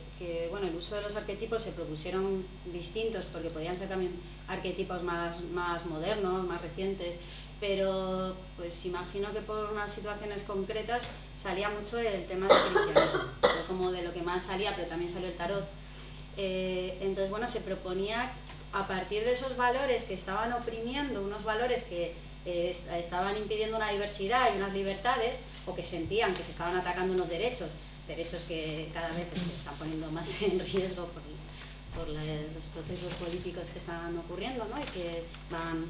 bueno, el uso de los arquetipos se propusieron distintos, porque podían ser también arquetipos más modernos, más recientes, pero pues imagino que por unas situaciones concretas salía mucho el tema del cristianismo, fue como de lo que más salía, pero también salió el tarot. Entonces, bueno, se proponía, a partir de esos valores que estaban oprimiendo, unos valores que estaban impidiendo una diversidad y unas libertades, o que sentían que se estaban atacando unos derechos que cada vez se están poniendo más en riesgo por los procesos políticos que están ocurriendo, ¿no? Y que van,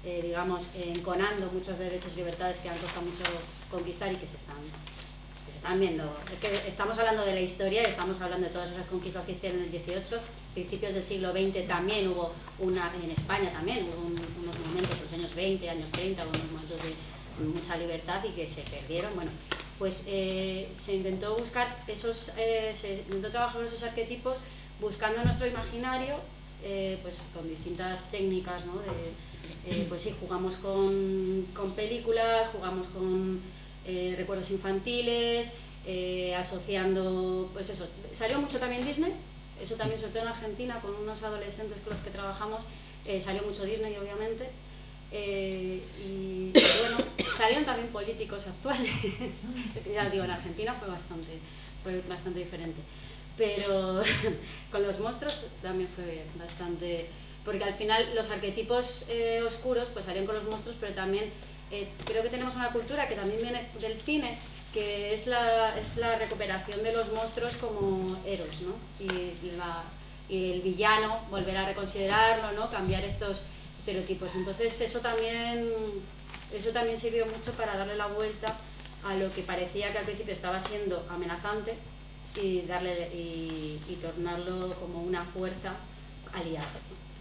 digamos, enconando muchos derechos y libertades que han costado mucho conquistar y que se están viendo. Es que estamos hablando de la historia y estamos hablando de todas esas conquistas que hicieron en el 18, principios del siglo XX también hubo en España también hubo unos momentos, los años 20, años 30, unos momentos de mucha libertad y que se perdieron. Bueno, pues se intentó buscar se intentó trabajar esos arquetipos buscando nuestro imaginario, pues con distintas técnicas, ¿no? Pues sí, jugamos con películas, jugamos con recuerdos infantiles, asociando, pues eso, salió mucho también Disney, eso también, sobre todo en Argentina, con unos adolescentes con los que trabajamos, salió mucho Disney, obviamente, y bueno, salieron también políticos actuales, ya os digo, en Argentina fue bastante diferente, pero con los monstruos también fue bastante, porque al final los arquetipos oscuros pues salieron con los monstruos, pero también creo que tenemos una cultura que también viene del cine, que es la recuperación de los monstruos como héroes, ¿no? Y el villano, volver a reconsiderarlo, ¿no? Cambiar estos estereotipos. Entonces eso también sirvió mucho para darle la vuelta a lo que parecía que al principio estaba siendo amenazante y tornarlo como una fuerza aliada.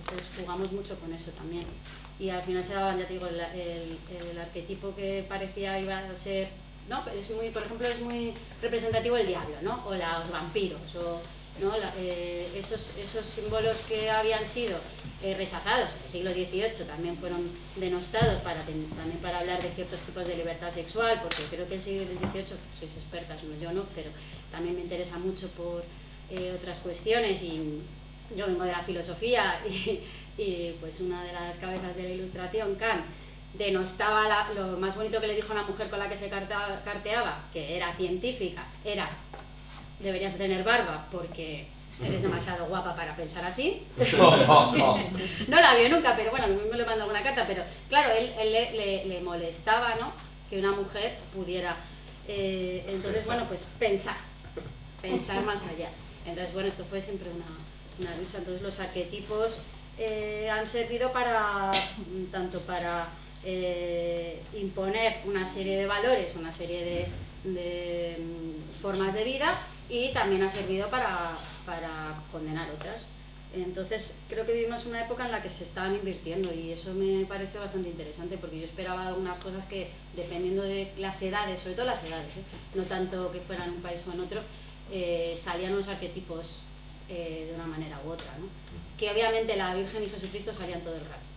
Entonces jugamos mucho con eso también. Y al final se daba, ya te digo, el arquetipo que parecía iba a ser, ¿no? Es muy, por ejemplo, es muy representativo el diablo, ¿no? O los vampiros, o ¿no? Esos símbolos que habían sido rechazados en el siglo XVIII también fueron denostados también para hablar de ciertos tipos de libertad sexual, porque creo que el siglo XVIII, sois expertas, yo no, pero también me interesa mucho por otras cuestiones, y yo vengo de la filosofía y pues una de las cabezas de la Ilustración, Kant, denostaba lo más bonito que le dijo a una mujer con la que se carteaba, que era científica, era: deberías tener barba porque eres demasiado guapa para pensar así. No la vio nunca, pero bueno, a lo mismo le mandó alguna carta, pero claro, él le molestaba, ¿no?, que una mujer pudiera, entonces, bueno, pues pensar más allá. Entonces, bueno, esto fue siempre una lucha. Entonces los arquetipos han servido tanto para imponer una serie de valores, una serie de formas de vida, y también ha servido para condenar otras. Entonces creo que vivimos una época en la que se estaban invirtiendo, y eso me parece bastante interesante, porque yo esperaba algunas cosas que, dependiendo de las edades, sobre todo las edades, no tanto que fueran en un país o en otro, salían unos arquetipos de una manera u otra, ¿no? Que obviamente la Virgen y Jesucristo salían todo el rato,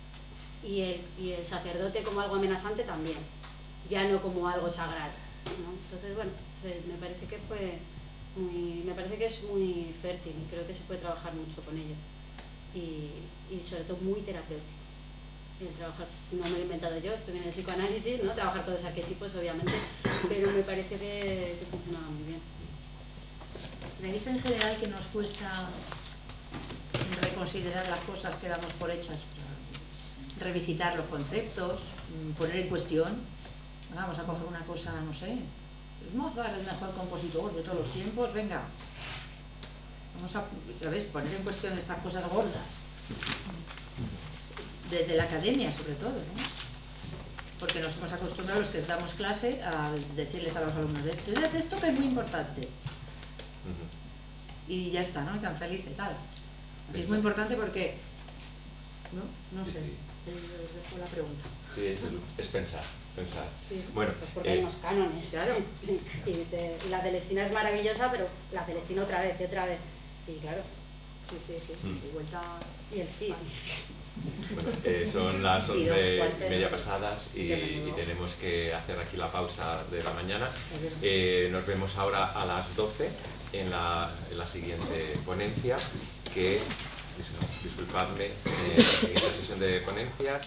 y el sacerdote como algo amenazante también, ya no como algo sagrado, ¿no? Entonces, bueno, me parece que es muy fértil, y creo que se puede trabajar mucho con ello, y sobre todo muy terapéutico el trabajar. No me lo he inventado yo, estoy en el psicoanálisis, ¿no?, trabajar todos los arquetipos, obviamente, pero me parece que funcionaba muy bien. ¿Veis en general que nos cuesta reconsiderar las cosas que damos por hechas? Revisitar los conceptos, poner en cuestión. Vamos a coger una cosa, no sé, Mozart es el mejor compositor de todos los tiempos, venga. Vamos a, ¿sabes?, poner en cuestión estas cosas gordas. Desde la academia, sobre todo, ¿no? Porque nos hemos acostumbrado, los que damos clase, a decirles a los alumnos: estudiad esto, que es muy importante. Y ya está, ¿no? Y tan felices, ¿sabes? Es muy importante porque... No sé, os dejo la pregunta. Sí, es pensar. Sí, bueno, pues porque hay unos cánones, claro. Y la Celestina es maravillosa, pero la Celestina otra vez, y claro, sí. Y vuelta... Y el CID. Bueno, son las 11:30 pasadas y tenemos que hacer aquí la pausa de la mañana. Nos vemos ahora a las 12 en la siguiente ponencia, que, disculpadme, en esta sesión de ponencias.